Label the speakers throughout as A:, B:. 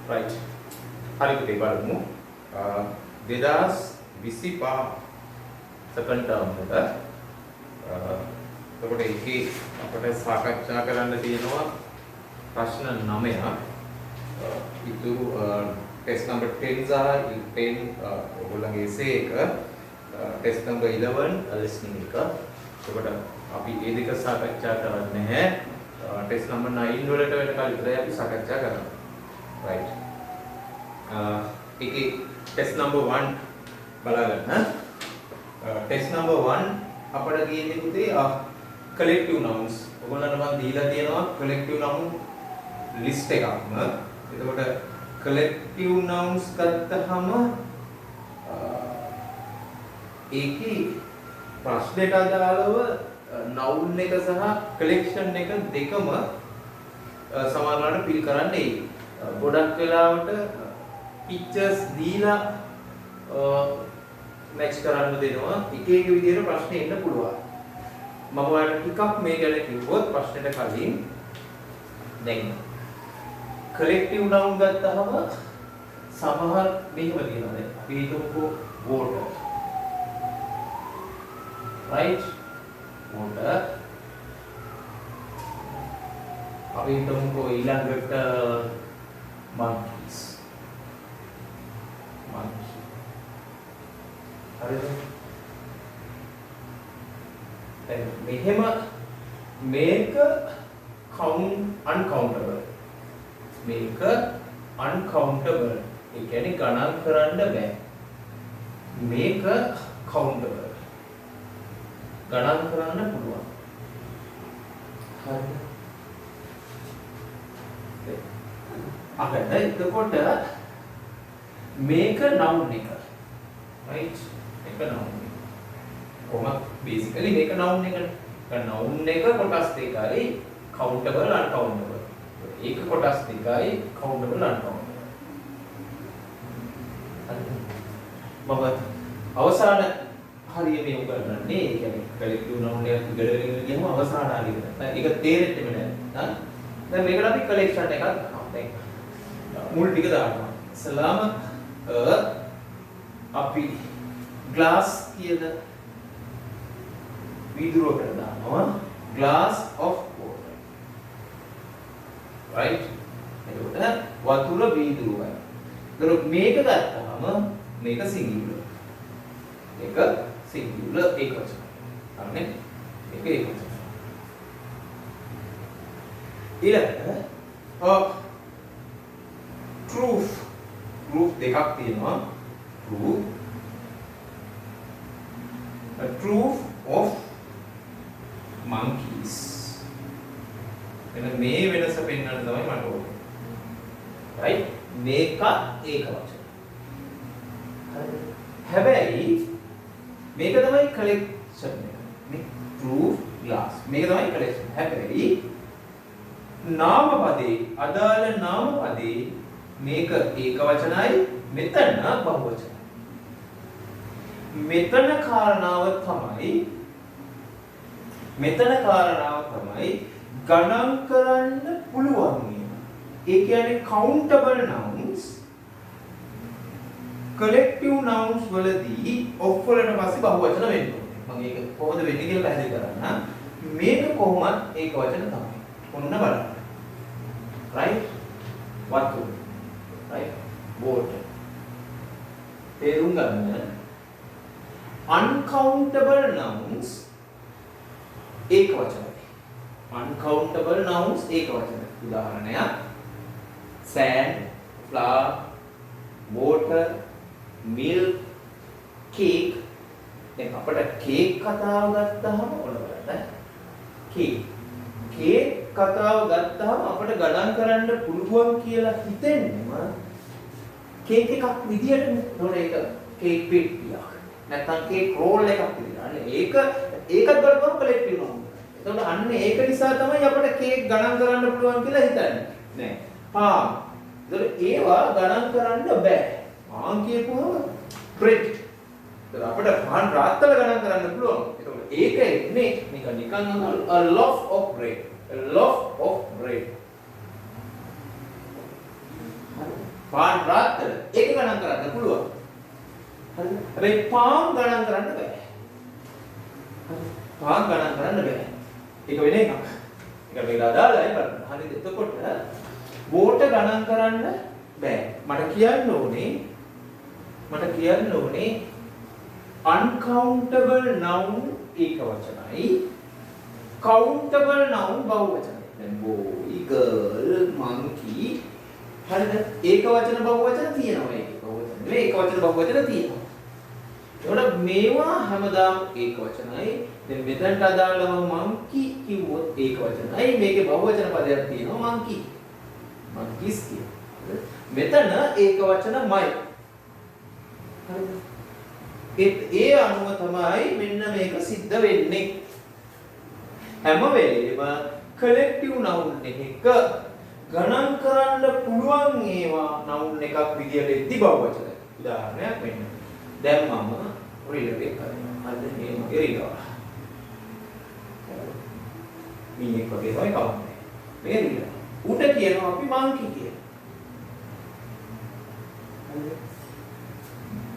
A: right. hari pude බලමු 2025 second term එක එතකොට ඒකේ අපිට සාකච්ඡා කරන්න තියෙනවා ප්‍රශ්න 9ක් ඉතුරු test number 10 සහ 10 ඔයගොල්ලන්ගේ essay එක test number 11 listening එක එතකොට අපි මේ දෙක සාකච්ඡා කරන්නේ නැහැ test number 9 වලට වෙනකල් විතරයි අපි සාකච්ඡා කරන්නේ right ඒකේ test number 1 බලගන්න test number 1 අපිට කියන්නේ පුතේ collective nouns ඔයගොල්ලන්ට මම දීලා තියෙනවා collective noun list එකක්ම එතකොට collective nouns ගත්තහම ඒකේ ප්‍රශ්නෙට අදාළව noun එක සහ collection එක දෙකම සමානවට fill කරන්නේ ගොඩක් වෙලාවට pictures දීලා match කරන්න දෙනවා එක එක විදිහට ප්‍රශ්න එන්න පුළුවන් මම ඔයාලට ටිකක් මේ ගැන කිව්වොත් ප්‍රශ්නෙට කලින් දැන් collective noun ගත්තහම සමහර මෙහෙම තියෙනවා දැන් අපි හිතමුකෝ water right water අපි හිතමුකෝ ඊළඟට monkeys monkey හරිද දැන් මෙහෙම මේක uncountable මේක uncountable ඒ කියන්නේ ගණන් කරන්න බෑ මේක countable ගණන් කරන්න පුළුවන් හරිද අපිට එතකොට මේක noun එක right මේක noun එක කොහොමද basically මේක noun එකනේ noun එක කොටස් දෙකයි countable uncountable ඒක කොටස් දෙකයි countable uncountable මම අවසාන හරිය මේ උගන්වන්නේ ඒ කියන්නේ collective noun එකක් ඉගෙනගෙන ගියම අවසාන හරියට නැත්නම් ඒක තේරෙන්නේ නැහැ දැන් මේකට අපි collection එකක් ගන්නවා දැන් මුල් ටික දානවා ඉස්ලාම අපි glass කියන වීදුරුවකට දානවා glass of water right එතකොට වතුර වීදුරුවයි එතකොට මේක ගත්තාම මේක singular ඒක singular ඒකවචන හරිනේ මේක ඒකවචන ඊළඟට proof දෙකක් තියෙනවා a proof of monkeys එන මේ වෙනස පෙන්වන්න තමයි මට ඕනේ right මේක ඒකවචන හරිද හැබැයි මේක තමයි collection එක මේ proof glass මේක තමයි collection හැබැයි නාම පදේ අදාළ නාම පදේ මේක ඒකවචනයි මෙතන බහුවචනයි මෙතන කාරණාව තමයි ගණන් කරන්න පුළුවන් වීම ඒ කියන්නේ countable nouns collective nouns වලදී of වලට පස්සේ බහුවචන වෙන්න ඕනේ මම ඒක කොහොමද වෙන්නේ කියලා පැහැදිලි කරන්න මේක කොහොමද ඒකවචන තමයි ඔන්න බලන්න right වතුර right water තේරුම් ගන්න uncountable nouns ඒකවචනයි uncountable nouns ඒකවචන උදාහරණයක් sand flour water milk cake දැන් අපිට cake කතාව ගත්තාම ඔන්න බලන්න cake කතාව ගත්තාම අපිට ගණන් කරන්න පුළුවන් කියලා හිතෙන්නම කේක් එකක් විදියට නෝන ඒක කේක් පිටියක් නැත්නම් කේක් රෝල් එකක් විදියට. අන්න ඒකත් බලපුවම collective noun. එතකොට අන්න ඒක නිසා තමයි අපිට කේක් ගණන් කරන්න පුළුවන් කියලා හිතන්නේ. නෑ. පාන්. ඒතකොට ඒවා ගණන් කරන්න බෑ. පාන් කියපුවම bread. ඒතකොට අපිට පාන් රාත්තල ගණන් කරන්න පුළුවන්. ඒතකොට ඒක එන්නේ නිකන් a loaf of bread. A loaf of bread. පාන් රාත්තල ඒක ගණන් කරන්න පුළුවන්. හරිද? හැබැයි පාන් ගණන් කරන්න බෑ. පාන් ගණන් කරන්න බෑ. ඒක වෙන එකක්. ඒක මේකට අදාළයි බලන්න. හරිද? එතකොට වෝට ගණන් කරන්න බෑ. මට කියන්න ඕනේ uncountable noun ඒක වචනයි. countable noun බහුව වචනයි. දැන් boy, girl, monkey හරිද? ඒක වචන බහුව වචන තියෙනවා ඒක. බහුව වචන නෙවෙයි ඒක වචන බහුව වචන තියෙනවා. ඒකට මේවා හැමදාම ඒක වචනයි. දැන් මෙතනට අදාළව monkey කිව්වොත් ඒක වචනයි. මේකේ බහුව වචන පදයක් තියෙනවා monkey. monkeys කියන්නේ. මෙතන ඒක වචනමයි. හරිද? ඒ අනුව තමයි මෙන්න මේක සිද්ධ වෙන්නේ. හැම වෙලේම collective noun එකක ගණන් කරන්න පුළුවන් ඒවා noun එකක් විදියට එද්දි බහුවචන. උදාහරණයක් මෙන්න. දැන් මම රිලෙව් කරනවා. හරිද? මේ මගේ රිලෙව්. මීයක් වගේ තමයි කවන්නේ. මේ රිලෙව්. උට කියනවා අපි monkey කියලා.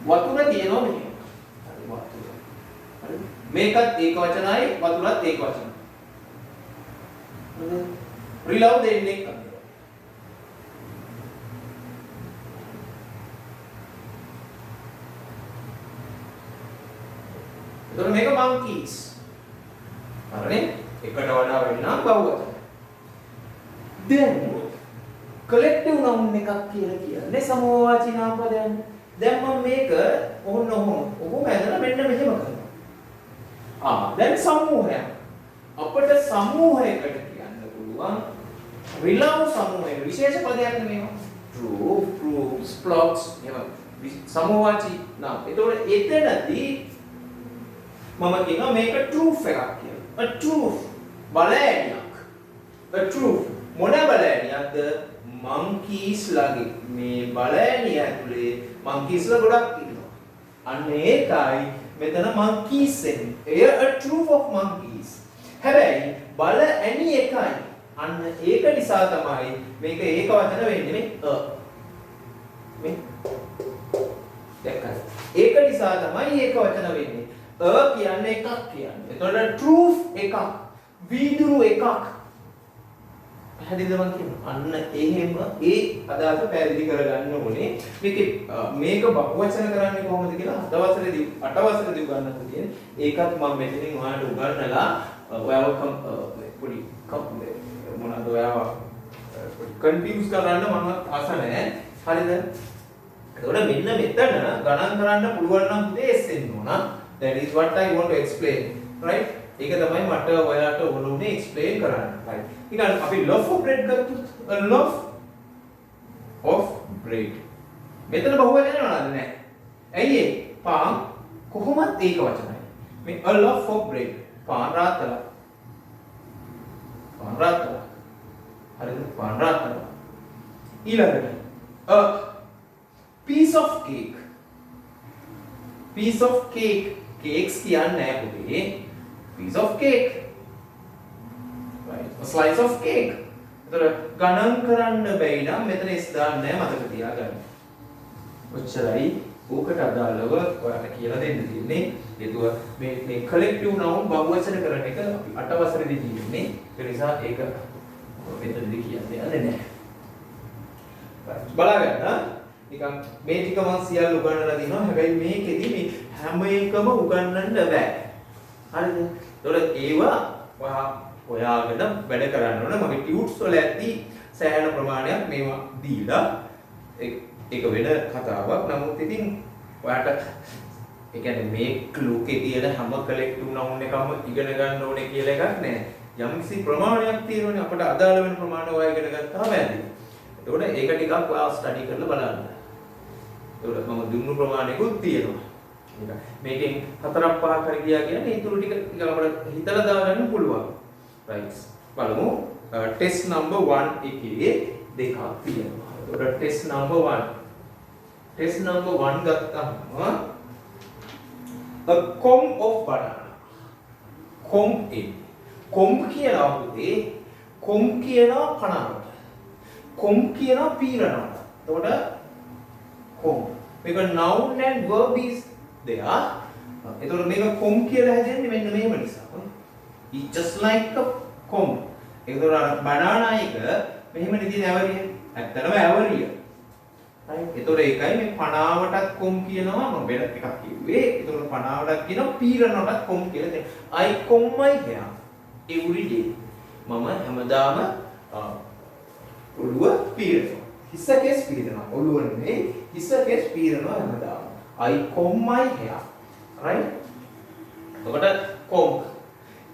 A: වතුර කියනවා මෙහෙම. හරි වතුර. හරි. මේකත් ඒක වචනයි වතුරත් ඒක වචනයි. හරි. රිලව් දෙන්නේ අන්න. එතකොට මේක monkeys. හරිනේ? එකට වඩා වෙන්න බහුවචන. දැන් collective noun එකක් කියලා කියන්නේ සමෝවාචී නාම පදයන්. දැන් මම මේක ඔහොම ඇදලා මෙන්න මෙහෙම කරනවා. දැන් සමූහයක්. අපිට සමූහයකට කියන්න පුළුවන් රිලව් සමූහයක විශේෂ පදයක් නෙමෙයි. true, proofs, plots එහෙම සමෝවාචී නාම. ඒතකොට එතනදී මම කියනවා මේක truth එකක් කියලා. a truth බලෑනියක්. a truth මොන බලෑනියක්ද? monkeys ලගේ මේ බලෑනිය ඇතුලේ monkeys ලා ගොඩක් ඉන්නවා. අන්න ඒකයි මෙතන monkeys එන්නේ. එය a truth of monkeys. හැබැයි බලෑනි එකයි. අන්න ඒක නිසා තමයි මේක ඒක වචන වෙන්නේ නේ. මේ දැක්කද? ඒක නිසා තමයි ඒක වචන වෙන්නේ. කියන්නේ එකක් කියන්නේ. එතකොට truth එකක්. වීදුරු එකක්. පැහැදිලිද මම කියන්නේ? අන්න එහෙම ඒ අදහස පැහැදිලි කරගන්න ඕනේ. මේක බහුවචන කරන්නේ කොහොමද කියලා 8 වසරේදී උගන්වන්න තියෙන්නේ. ඒකත් මම මෙතනින් ඔයාලට උගන්වලා ඔයාව පොඩි මොනවාද ඔයාව කන්ෆියුස් කරන්න මම ආස නැහැ. හරිද? එතකොට මෙන්න මෙතන ගණන් කරන්න පුළුවන් නම් දෙස් එන්න ඕන. That is what I want to explain, right? ඒක තමයි මට ඔයාලට ඕනේ explain කරන්න. right? ඊගොල්ලෝ අපි loaf of bread ගත්තොත් a loaf of bread. මෙතන බහුවචන නේද නැහැ. ඇයි ඒ? පාන් කොහොමද ඒක වචනයි. මේ a loaf of bread පාන් රාත්තල. පාන් රාත්තල. හරිද? පාන් රාත්තල. ඊළඟට a piece of cake. piece of cake. cakes කියන්නේ නැහැ පුතේ. piece of cake. right? A slice of cake. ඒතර ගණන් කරන්න බැයි නම් මෙතන s දාන්න නැහැ මතක තියාගන්න. ඔච්චරයි ඕකට අදාළව ඔයාලට කියලා දෙන්න තියෙන්නේ. ඒතුව මේ collective noun බහුවචන කරන එක අපි 8 වසරේදී කියන්නේ. ඒ නිසා ඒක මෙතනදී කියන්නේ නැහැ. බලන්න නිකන් මේ ටික මම සියල්ල උගන්වලා දිනවා. හැබැයි මේකෙදි මේ හැම එකම උගන්වන්න බෑ. හරිද? ඒතකොට ඒවා හොයාගෙන වැඩ කරන්න ඕන. මගේ ටියුට්ස් වල ඇද්දි සෑහෙන ප්‍රමාණයක් මේවා දීලා ඒක වෙන කතාවක්. නමුත් ඉතින් ඔයාට ඒ කියන්නේ මේ ක්ලූකේ තියෙන හැම කලෙක්ටිව් නවුන් එකම ඉගෙන ගන්න ඕනේ කියලා එකක් නැහැ. යම්කිසි ප්‍රමාණයක් තියෙනවනේ අපට අදාළ වෙන ප්‍රමාණය ඔයා ඉගෙන ගත්තාම ඇති. එතකොට ඒක ටිකක් ඔයා ස්ටඩි කරලා බලන්න. ඒකට මම දුන්නු ප්‍රමාණයකුත් තියෙනවා. මේකෙන් 4ක් 5ක් හරි ගියා කියන්නේ ඊටු ටික අපිට හිතලා දාගන්න පුළුවන්. right. බලමු ටෙස්ට් නම්බර් 1 එකේ දෙකක් තියෙනවා. ඒකට ටෙස්ට් නම්බර් 1. ටෙස්ට් නම්බර් 1 ගත්තාම a comb of banana. comb comb කියනවා පුතේ. comb කියනවා කනකට. comb කියනවා පීරනකට. එතකොට comb. Because noun and verb is there. එතකොට මේක comb කියලා හැදෙන්නේ මෙන්න මේව නිසා. It's just like a comb. ඒකතොර අර banana එක මෙහෙම නෙදී ඇවරිය. ඇත්තටම ඇවරිය. right? ඒතොර ඒකයි මේ පනාවටත් comb කියනවා මම වෙන එකක් කිව්වේ. ඒතොර පනාවටත් කියනවා පීරනටත් comb කියලා දෙනවා. I comb my hair every day. මම හැමදාම ඔළුව පීරනවා. හිසකෙස් පීරනවා. ඔළුව නෙමෙයි හිසකෙස් පීරනවා හැමදාම. I comb my hair. right? එතකොට comb.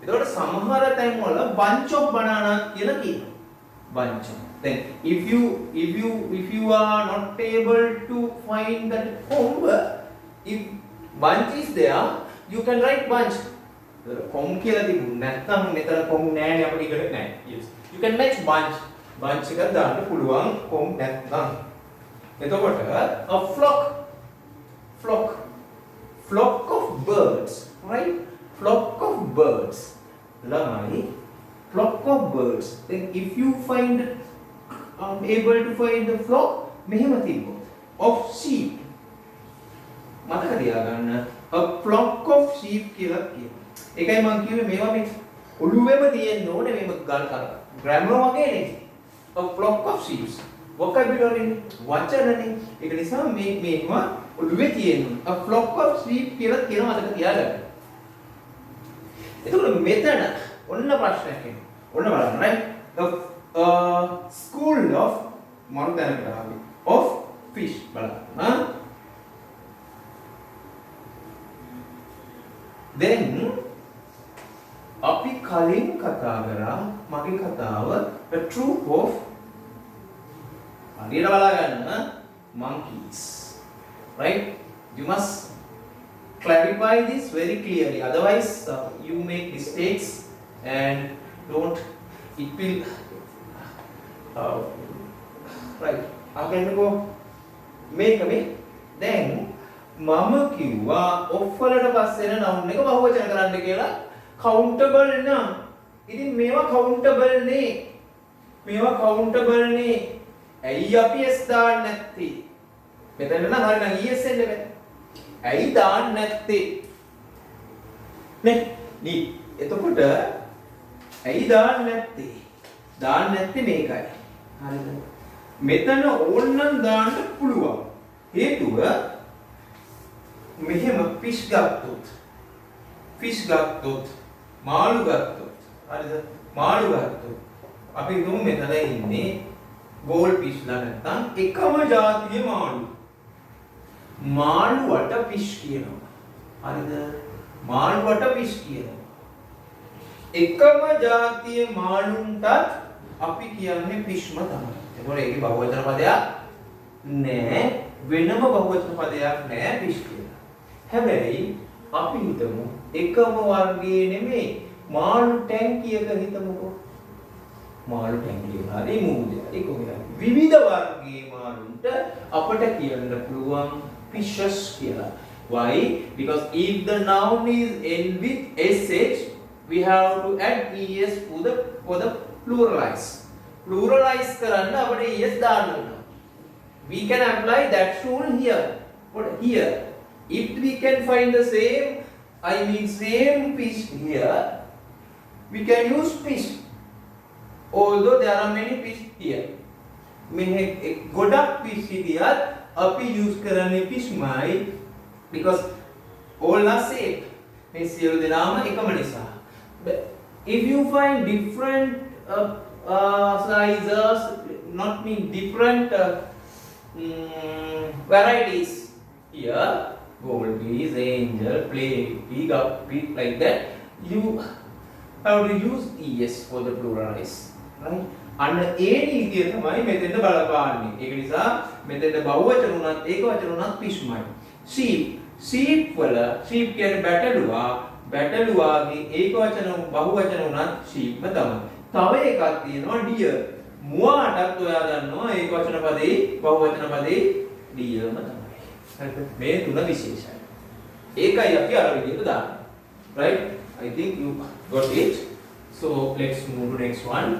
A: එතකොට සමහර තැන් වල bunch of banana කියලා කියනවා. bunch. Then if you are not able to find that comb, if bunch is there, you can write bunch. comb කියලා තිබුණ නැත්නම් මෙතන comb නෑනේ අපිට ඉගෙන නෑ. yes. You can match bunch. bunch එක දාන්න පුළුවන් comb නැත්නම්. එතකොට a flock of birds, right? flock of birds. lamai flock of birds. Then if you find able to find the flock මෙහෙම තිබ්බොත් of sheep මතක තියාගන්න a flock of sheep කියලා කියනවා. ඒකයි මම කිව්වේ මේවා මේ ඔළුවෙම තියෙන්න ඕනේ මේක ගන්න ග්‍රැමර් වගේ නෙවෙයි. a flock of sheep vocabulary වචනනේ. ඒක නිසා මේවා ඔළුවේ තියෙන්න a flock of sheep කියලා කියනවා මතක තියාගන්න. එතකොට මෙතන ඔන්න ප්‍රශ්නයක් එනවා. ඔන්න බලන්න right? School of මරු දැනකට ආවේ of fish බලන්න. then අපි කලින් කතා කරා මගේ කතාව a troop of හරියට බලාගන්න monkeys. right? You must clarify this very clearly, otherwise you make mistakes and don't it will right අකෙන්නකෝ මේකනේ දැන් මම කිව්වා ඔෆ් වලට පස්සේ එන noun එක බහුවචන කරන්න කියලා countable නම් ඉතින් මේවා countable නේ ඇයි අපි s දාන්නේ නැත්තේ මෙතන නම් හරියට es එන්න බෑ ඇයි දාන්නේ නැත්තේ නේ එතකොට ඇයි දාන්නේ නැත්තේ මේකයි හරිද මෙතන ඕනනම් දාන්න පුළුවන් හේතුව මෙහෙම fish ගත්තොත් මාළු ගත්තොත් හරිද මාළු ගත්තොත් අපි හිතමු මෙතන ඉන්නේ gold fish ලා නැත්තම් එකම જાතිය මාළුවට fish කියනවා හරිද මාළුවට fish කියනවා එකම જાතිය මාළුන්ටත් අපි කියන්නේ fishම තමයි. ඒකෝර ඒකේ බහුවචන පදයක් නෑ වෙනම බහුවචන පදයක් නෑ fish කියලා. හැබැයි අපි හිතමු එකම වර්ගයේ නෙමෙයි මාළු ටැංකියක හිතමුකෝ. මාළු ටැංකිය හරි මූදේ හරි කොහේ විවිධ වර්ගයේ මාළුන්ට අපට කියන්න පුළුවන් fishes කියලා. Why? Because if the noun is end with sh, we have to add es for the pluralize කරන්න අපිට es දාන්න වෙනවා. We can apply that rule here. But here if we can find the same fish here, we can use fish. Although there are many fish here. මේ ගොඩක් fish හිටියත් අපි use කරන්නේ fishමයි because all are same. මේ සියලු දෙනාම එකම නිසා. If you find different sizes, not mean different varieties here, goldfish, angel, playfish, gupfish, like that, you have to use es for the pluralize, right? අන්න ඒ නීතිය තමයි මෙතෙන්ද බලපාන්නේ. ඒක නිසා මෙතෙන්ද බහුවචන උනත් ඒකවචන උනත් fish-මයි. sheep වල sheep කියන්නේ බැටළුවාගේ ඒකවචන බහුවචන උනත් sheep-ම තමයි. තව එකක් තියෙනවා deer. මුවාටත් ඔයා දන්නවා ඒකවචන පදේ බහුවචන පදේ deer-ම තමයි. හරිද? මේ තුන විශේෂයි. ඒකයි අපි අර විදිහට දාන්නේ. Right? I think you got it. So let's move to next one.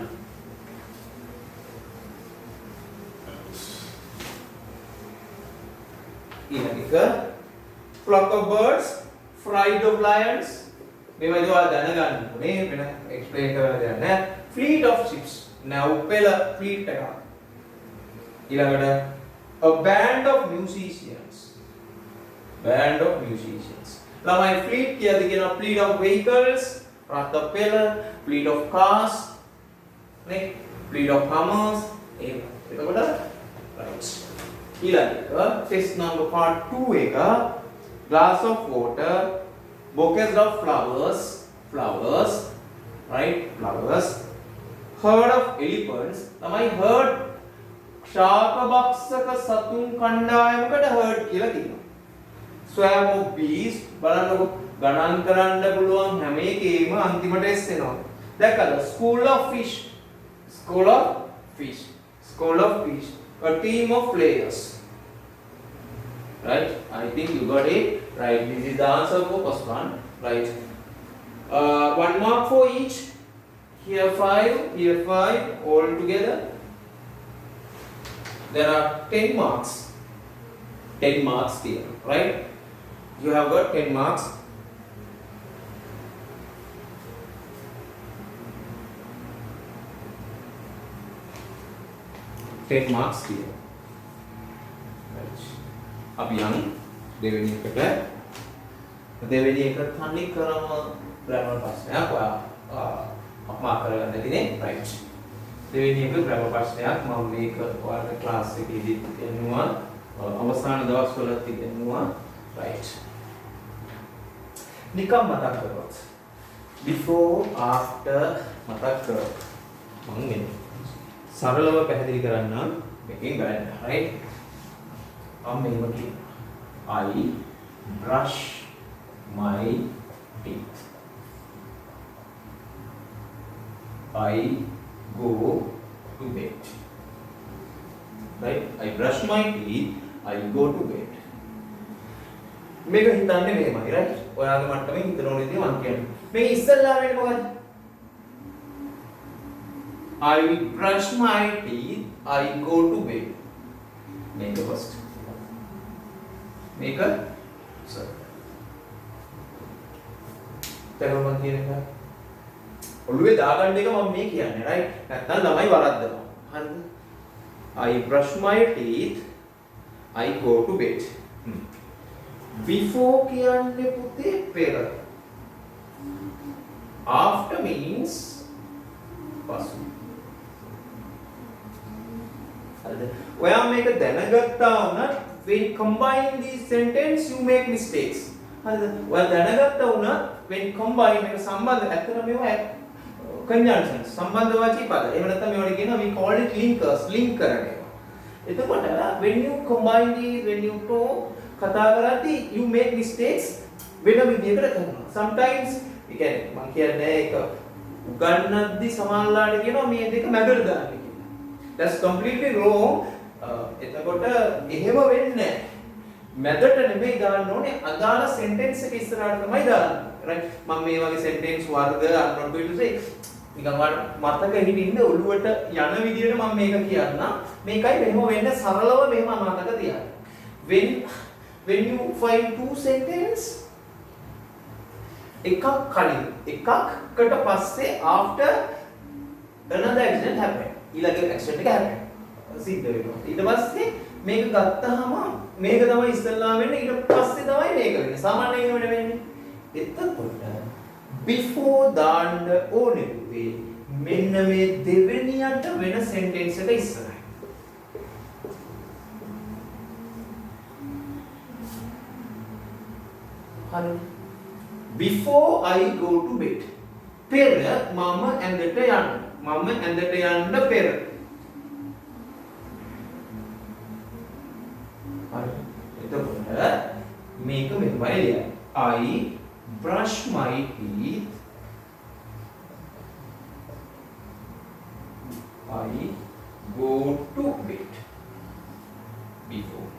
A: ඊළඟ එක flock of birds, flight of lions. මේවා ඉතින් ඔයාලා දැනගන්න ඕනේ වෙන එක්ස්ප්ලেইন කරන්න දෙයක් නැහැ. fleet of ships. නැව් පෙළ fleet එකක්. ඊළඟට a band of musicians. band of musicians. ළමයි fleet කියද්දි කියනවා fleet of vehicles, රථ පෙළ, fleet of cars, නේ? fleet of commerce. එහෙම. එතකොට right. ඊළඟ test number part 2 එක glass of water, bouquets of flowers, right? Flowers. Herd of elephants. තමයි herd ශාකභක්ෂක සතුන් කණ්ඩායමකට herd කියලා කියනවා. Swarm of bees බලන්නකො ගණන් කරන්න පුළුවන් හැම එකේම අන්තිමට S එනවා. දැක්කද? School of fish. School of fish. School of fish. A team of players. Right? I think you got it. Right. This is the answer for first one. Right. 1 mark for each. Here 5. Here 5. All together. There are 10 marks. 10 marks here. Right? You have got 10 marks. Ten marks here. Right. අපි යන් දෙවෙනි එකට තනි කරම grammar ප්‍රශ්නයක් ඔයා අපමා කරගන්න තියෙන්නේ. right. දෙවෙනි එක ග්‍රැමර් ප්‍රශ්නයක් මම මේක ඔයාලට ක්ලාස් එකේදී දෙන්නවා අවසාන දවස්වලත් දෙන්නවා. right. නිකම් මතක් කරගන්න. before after මතක් කරගන්න. මම මෙන්න සරලව පැහැදිලි කරන්න මේකෙන් ගන්න. right. I'm making I brush my teeth. I go to bed. Right? I brush my teeth. I go to bed. මේක හිතන්නේ මෙහෙමයි. right? ඔයාගේ මට්ටමේ හිතන ඕනේ මම කියන්නේ. මේ ඉස්සල්ලා වෙන්නේ මොකද්ද? I brush my teeth. I go to bed. Make the first. Make a circle. තේරුම් ගන්න. ඔළුවේ දාගන්න එක මම මේ කියන්නේ right. නැත්නම් ළමයි වරද්දනවා. හරිද? I brush my teeth. I go to bed. Before කියන්නේ පුතේ පෙර. After means පසු. හරිද? ඔයා මේක දැනගත්තා වුණත් when combining these sentence you make mistakes. හරිද? ඔයා දැනගත්තා වුණත් when combine එක සම්බන්ධ ඇත්තට මේවා conjunctions සම්බන්ධවාචී පද. එහෙම නැත්නම් මේවට කියනවා we call it linkers, link කරන ඒවා. එතකොට when you combine these, when you talk කතා කරද්දී you make mistakes වෙන විදිහකට කරනවා. Sometimes ඒ කියන්නේ මම කියන්නේ ඒක උගන්නද්දී සමානලාට කියනවා මේ දෙක මැදට දාන්න කියලා. That's completely wrong. එතකොට එහෙම වෙන්නේ නැහැ. මැදට නෙමෙයි දාන්න ඕනේ අදාළ sentence එක ඉස්සරහට තමයි දාන්න. right? මම මේ වගේ sentence වර්ග I'm not going to say නිකන් මතක හිටින්න ඔළුවට යන විදිහට මම මේක කියන්නම්. මේකයි මෙහෙම වෙන්න සරලව මෙහෙම මතක තියාගන්න. When you find two sentence එකක් කලින් එකකට පස්සේ after another action happen. ඊළඟ action එක happen. සිද්ධ වෙනවා. ඊට පස්සේ මේක ගත්තාම මේක තමයි ඉස්සෙල්ලා වෙන්නේ ඊට පස්සේ තමයි මේක වෙන්නේ. සාමාන්‍යයෙන් එහෙම වෙන්නේ. එතකොට before දාන්න ඕනේ පුතේ මෙන්න මේ දෙවෙනියට වෙන sentence එක ඉස්සරහයි. හරි. Before I go to bed. පෙර මම ඇඳට යන්න. මම ඇඳට යන්න පෙර. එතකොට මේක මෙහෙමයි ලියන්නේ. I brush my teeth. I go to bed. Before.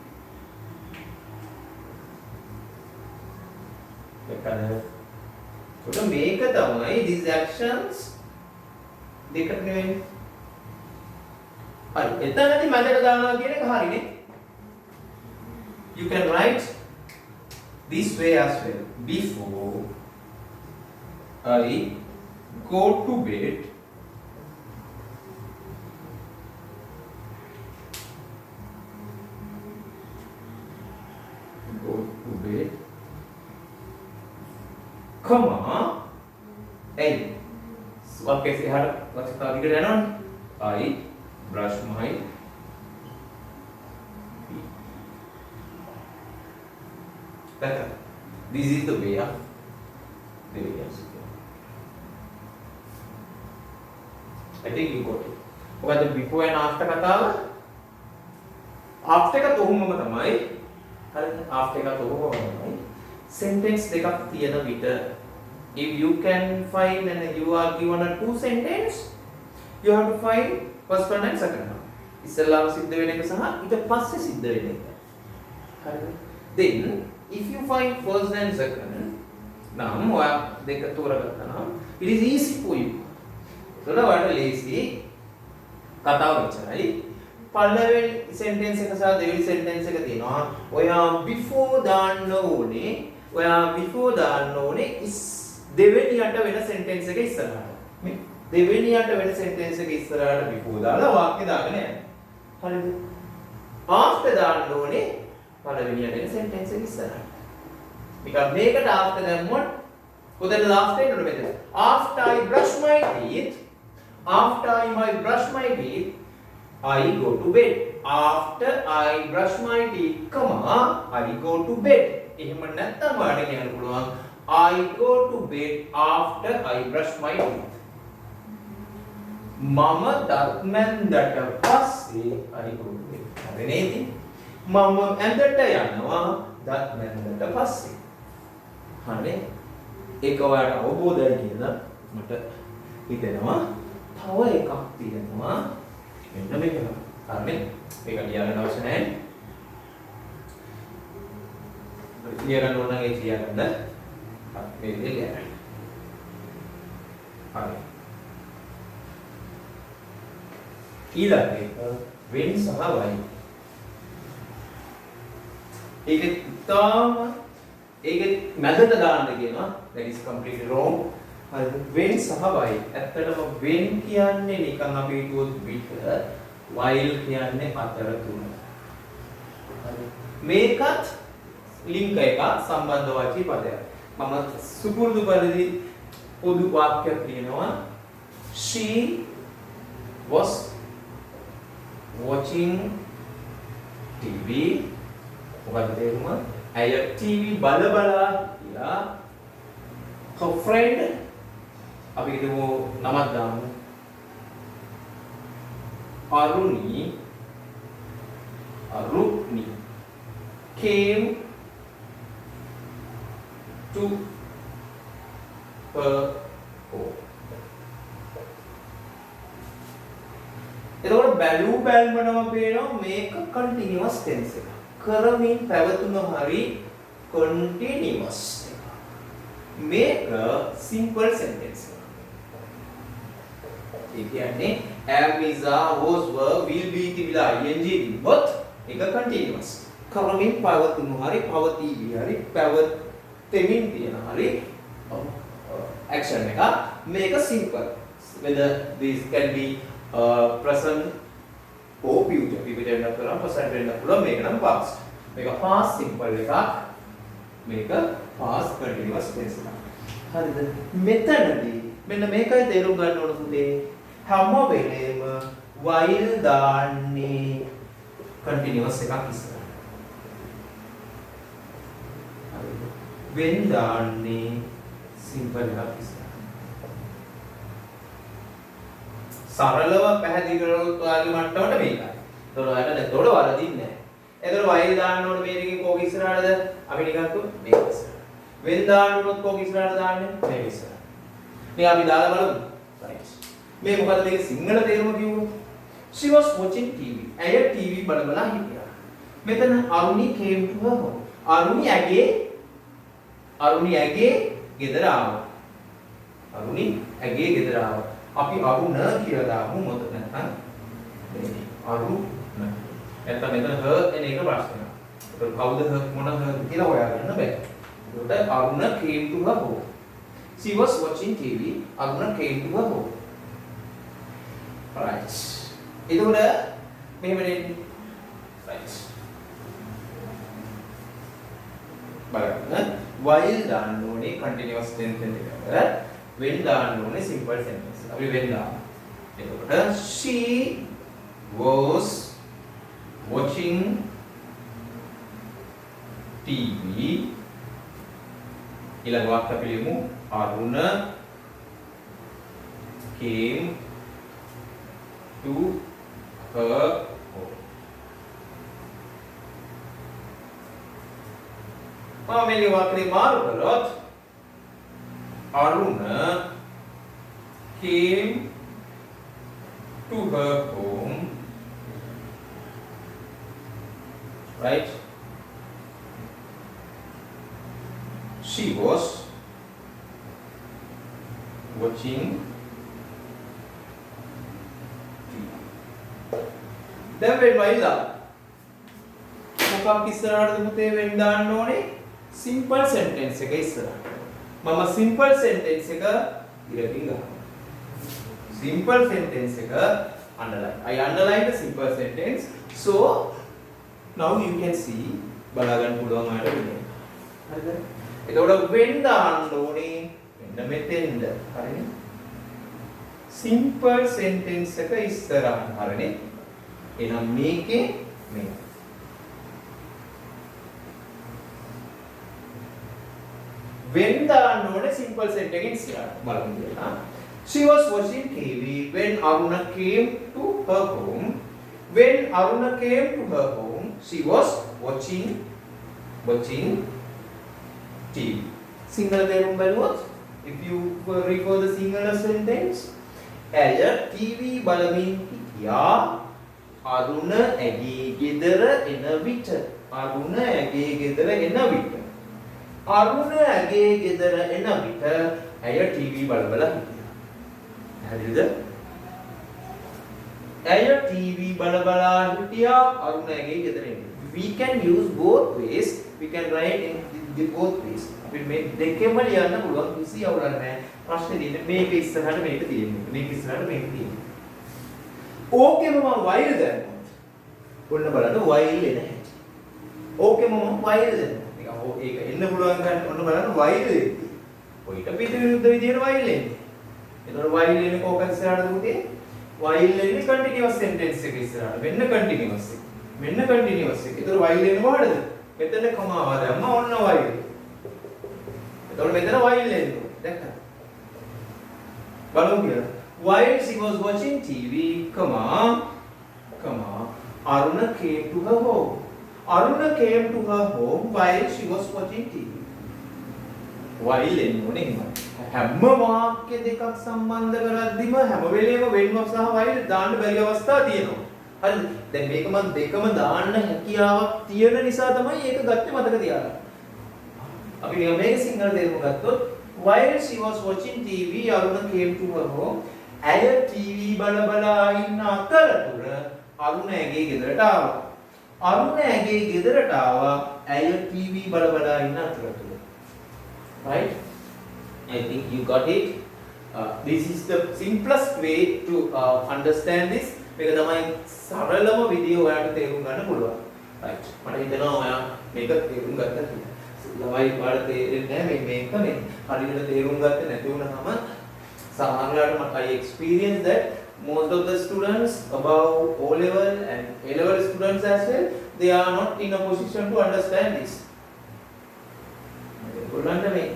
A: එතකොට මේක තමයි these actions දෙකට නෙවෙයි. හරි. එතනදී මැදට දානවා කියන එක හරිනේ. you can write this way as well. Before I go to bed, comma, N. Okay, so what's the I brush my teeth. Better. This is the way of the videos. I think you got it. What the before and after katawa? After ka tohumma tamai. After ka tohumma tamai. Sentence dekak tiyana vita. If you can find and you are given a two sentence, you have to find first one and second one. ඉස්සෙල්ලාම සිද්ධ වෙන එක සහ ඊට පස්සේ සිද්ධ වෙන එක. හරිද? Then if you find first and second, නම් ඔයා දෙක තෝරගත්තා නම් it is easy for you. ඒතකොට ඔයාලට ලේසි කතාව මෙච්චරයි. පළවෙනි sentence එක සහ දෙවෙනි sentence එක තියෙනවා. ඔයා before දාන්න ඕනේ. ඔයා before දාන්න ඕනේ is දෙවෙනියට වෙන sentence එක ඉස්සරහට. මේ දෙවෙනියට වෙන sentence එක ඉස්සරහට before දාලා වාක්‍ය දාගෙන යන්න. හරිද? after දාන්න ඕනේ පළවෙනියට වෙන sentence එක ඉස්සරහට. because මේකට after දැම්මොත් කොතනද after එන්නේ මෙතන. after I brush my teeth, after I brush my teeth, I go to bed. After I brush my teeth, comma, I go to bed. එහෙම නැත්නම් වාඩි කියන්න පුළුවන් I go to bed after I brush my teeth. මම දත් මැන්දට පස්සේ I go to bed. හරි නේද? මම ඇඳට යනවා දත් මැන්දට පස්සේ. හරි. ඒක ඔයාලට අවබෝධයි කියලා මට හිතෙනවා. තව එකක් තියෙනවා. මෙන්න මේක. හරි. මේක ලියන්න අවශ්‍ය නැහැ. ලියන්න ඕන නම් ඒක ලියන්න. මේ විදිහට ලියන්න. හරි. ඊළඟ එක when සහ why. ඒකේ මැදට දාන්න කියනවා. that is completely wrong. හරි. when සහ why. ඇත්තටම when කියන්නේ නිකන් අපි හිතුවොත් with, while කියන්නේ අතර තුන. හරි. මේකත් ලින්ක් එකක් සම්බන්ධ වාචී පදයක්. මම සුපුරුදු පරිදි පොදු වාක්‍යයක් කියනවා. she was watching TV. මොකද තේරුම? ඇය TV බල කියලා her friend අපි හිතමු නමක් දාමු. Aruni came to her home. එතකොට බැලු බැල්මනම පේනවා මේක continuous tense එක. කරමින් පැවතුන හරි continuous එක. මේක simple sentence එක. ඒ කියන්නේ am, is, are, was, were, will be තිබිලා ing තිබ්බොත් ඒක continuous. කරමින් පැවතුන හරි පවතිවි හරි පැවතෙමින් තියෙන හරි action එක. මේක simple. Whether this can be present or future. පිටට වෙනත් කරා present වෙන්න පුළුවන්. මේක නම් past. මේක past simple එකක්. මේක past continuous tense එකක්. හරිද? මෙතනදී මෙන්න මේකයි තේරුම් ගන්න ඕන පුතේ. හැම වෙලේම while දාන්නේ continuous එකක් ඉස්සරහට. හරිද? when දාන්නේ simple එකක් ඉස්සරහට. සරලව පැහැදිලි කරගත්තොත් ඔයාගේ මට්ටමට මේකයි. ඒතකොට ඔයාලට එතකොට වරදින්නේ නැහැ. එතකොට while දාන්න ඕනේ මේ දෙකෙන් කෝක ඉස්සරහටද? අපි නිකන් මේක ඉස්සරහට. when දාන්න ඕනොත් කෝක ඉස්සරහට දාන්නේ මේක ඉස්සරහට. මේ අපි දාලා බලමු. right. මේ මොකද මේක සිංහල තේරුම කිව්වොත්? she was watching TV. ඇය TV බලබලා හිටියා. මෙතන Aruni came to her home. Aruni ඇගේ ගෙදර ආවා. අරුණි ඇගේ ගෙදර ආවා. අපි අරුණ කියලා දාමු මොකද නැත්නම් මේ අරුණ නැත්නම් මෙතන her එන එක ප්‍රශ්නයක්. කවුද මොන කියලා හොයාගන්න බෑ. ඒකට Aruna came to her home. She was watching TV. Aruna came to her home. Right. එතකොට මෙහෙම නෙන්නේ. Right. බලන්න. While දාන්න ඕනේ continuous tense එකට. When දාන්න ඕනේ simple sentence. අපි when දාන්න. එතකොට she was watching TV. ඊළඟ වාක්‍ය පිළිමු Aruna came to her home. මේ වාක්‍යෙ මාරු කරොත් Aruna came to her home, right? She was watching TV. Then when while මොකක් ඉස්සරහටද පුතේ වෙන් දාන්න ඕනේ? simple sentence එක ඉස්සරහට. මම simple sentence එක ඉරකින් ගන්නවා. simple sentence එක underline. I underline the simple sentence. So now you can see බලා ගන්න පුළුවන් ආයත වෙන්නේ. හරිද? එතකොට when දාන්න ඕනේ මෙන්න මෙතෙන්ද. හරිනේ? simple sentence එක ඉස්සරහට. හරිනේ? එහෙනම් මේකේ මේ when දාන්න ඕනේ simple sentence එකෙන් ඉස්සරහට. බලමු කියලා. She was watching TV when Aruna came to her home. When Aruna came to her home, she was watching TV. Single තේරුම් බලුවොත් if you refer the singular sentence ඇය TV බලමින් හිටියා Aruna ඇගේ ගෙදර එන විට. Aruna ඇගේ ගෙදර එන විට. Aruna ඇගේ ගෙදර එන විට ඇය TV බල හිටියා. හරිද? ඇය TV බල හිටියා Aruna ඇගේ ගෙදර එන. We can use both ways. We can write in both ways. අපි මේ දෙකම ලියන්න පුළුවන් කිසි අවුලක් නැහැ. ප්‍රශ්නේ දෙන්නේ මේක ඉස්සරහට මේක තියෙන්නේ. මේක ඉස්සරහට මේක තියෙන්නේ. ඕකේම මම while දැම්මොත්. ඔන්න බලන්න while එන හැටි. ඕකේම මම while දැම්මොත්. ඒක එන්න පුළුවන් ගන්න ඔන්න බලන්න while එද්දී. ඔයිට විරුද්ධ විදියට while එන්නේ. එතකොට while එන්නේ කොහොමද ඉස්සරහට දුකේ? while එන්නේ continuous sentence එක ඉස්සරහට. මෙන්න continuous එක. මෙන්න continuous එක. එතකොට while එන්නේ මොකටද? මෙතන කමාව දැම්මා ඔන්න while. එතකොට මෙතන while එන්නේ. දැක්කද? බලමු කියලා. While she was watching TV, Aruna came to her home. Aruna came to her home while she was watching TV. While එන්නේ එහෙමයි. හැම වාක්‍ය දෙකක් සම්බන්ධ කරද්දිම හැම වෙලේම වෙන්වක් සහ while දාන්න බැරි අවස්ථා තියෙනවා. හරිද? දැන් මේක මම දෙකම දාන්න හැකියාවක් තියෙන නිසා තමයි ඒක ගත්තේ මතක තියාගන්න. අපි මේක සිංහල තේරුම ගත්තොත් while she was watching TV Aruna came to her home. ඇය TV බලා ඉන්න අතරතුර Aruna ඇගේ ගෙදරට ආවා. Aruna ඇගේ ගෙදරට ආවා ඇය TV බලා ඉන්න අතරතුර. Right? I think you got it. This is the simplest way to understand this. මේක තමයි සරලම විදිය ඔයාලට තේරුම් ගන්න පුළුවන්. Right. මට හිතෙනවා ඔයා මේක තේරුම් ගත්තා කියලා. ළමයි ඔයාලට තේරෙන්නේ නැහැ මේක මේ හරියට තේරුම් ගත්තේ නැති වුණාම සමහරවිට I experience that most of the students above O level and A level students as well, they are not in a position to understand this. ඒගොල්ලන්ට මේක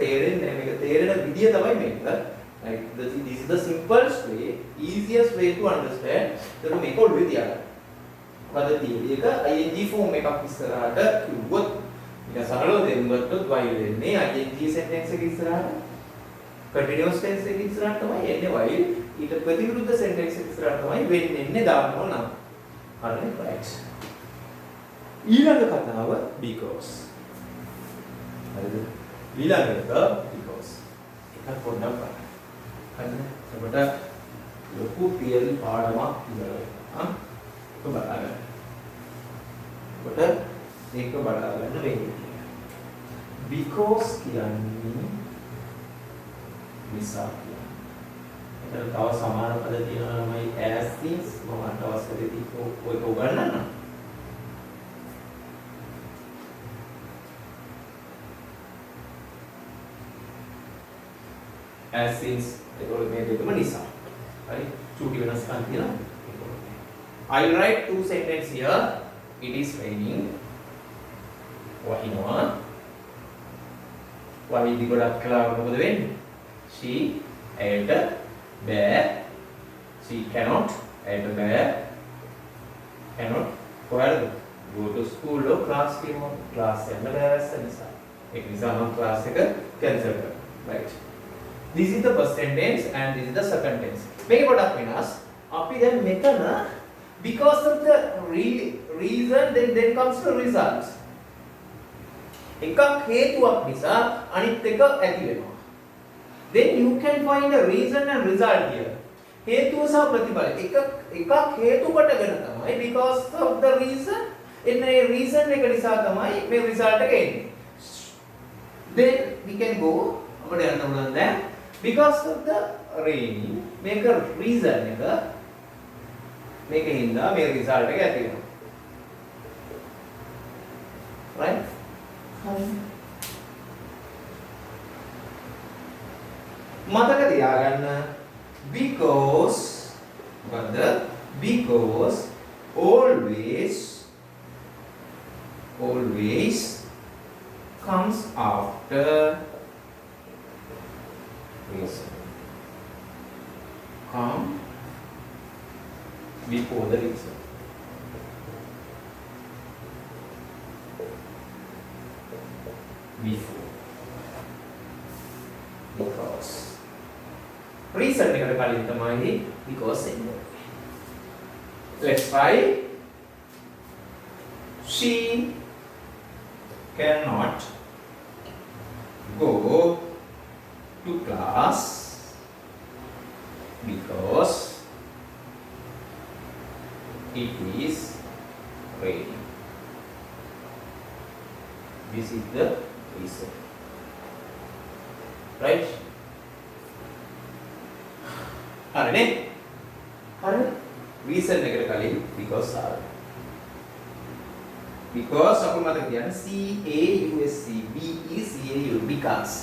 A: තේරෙන්නේ නැහැ. මේක තේරෙන විදිය තමයි මේක. Right? This is the simplest way, easiest way to understand. ඒක මේක ඔළුවේ තියාගන්න. මොකද තියෙන්නේ ඒක ing form එකක් ඉස්සරහට කිව්වොත් ඊට සරලව තේරුම් ගත්තොත් while වෙන්නේ ing sentence එක ඉස්සරහට continuous tense එක ඉස්සරහට තමයි එන්නේ while ඊට ප්‍රතිවිරුද්ධ sentence එක ඉස්සරහට තමයි when එන්නේ දාන්න ඕන. හරිද? right. ඊළඟ කතාව because. හරිද? ඊළඟට because. එකක් පොඩ්ඩක් බලන්න. හරිද? එතකොට ලොකු theory පාඩමක් ඉවරයි. ඒක බලන්න. එතකොට ඒක බලා ගන්න වෙන්නේ. because කියන්නේ නිසා කියන්නේ. ඒතර තව සමාන පද තියෙනවා තමයි as since මම අට අවස්ථරේදී ඔයක උගන්වන්නම්. as since ඒකවල මේ දෙකම නිසා. හරි චූටි වෙනස්කම් තියෙනවා. I'll write two sentences here. It is raining. වහිනවා. වහිදි ගොඩක් කලාවට මොකද වෙන්නේ? She ate a bear. She cannot ate a bear. Cannot කොහෙද? Go to school or class කියමු. class යන්න බැහැ නිසා. ඒක නිසා මම class එක cancel කරනවා. Right. This is the first sentence and this is the second tense. මේක පොඩක් වෙනස්. අපි දැන් මෙතන because of the reason then comes the result. එකක් හේතුවක් නිසා අනිත් එක ඇති වෙනවා. Then you can find the reason and result here. හේතුව සහ ප්‍රතිඵල. එකක් හේතු කොටගෙන තමයි because of the reason එන්නේ reason එක නිසා තමයි මේ result එක එන්නේ. Then we can go අපිට යන්න ඕන දැන් because of the raining මේක reason එක මේකෙන් හින්දා මේ result එක ඇති වෙනවා. Right? මතක තියාගන්න because always comes after reason. Come before the reason. Before. Because. Reason එකට කලින් තමයි because එන්නේ. Let's try. She cannot go to class because it is raining. This is the reason. Right? හරිනේ? හරි? reason එකට කලින් because ආවා. because අපු මතක තියන්න C A U S C B E C A U because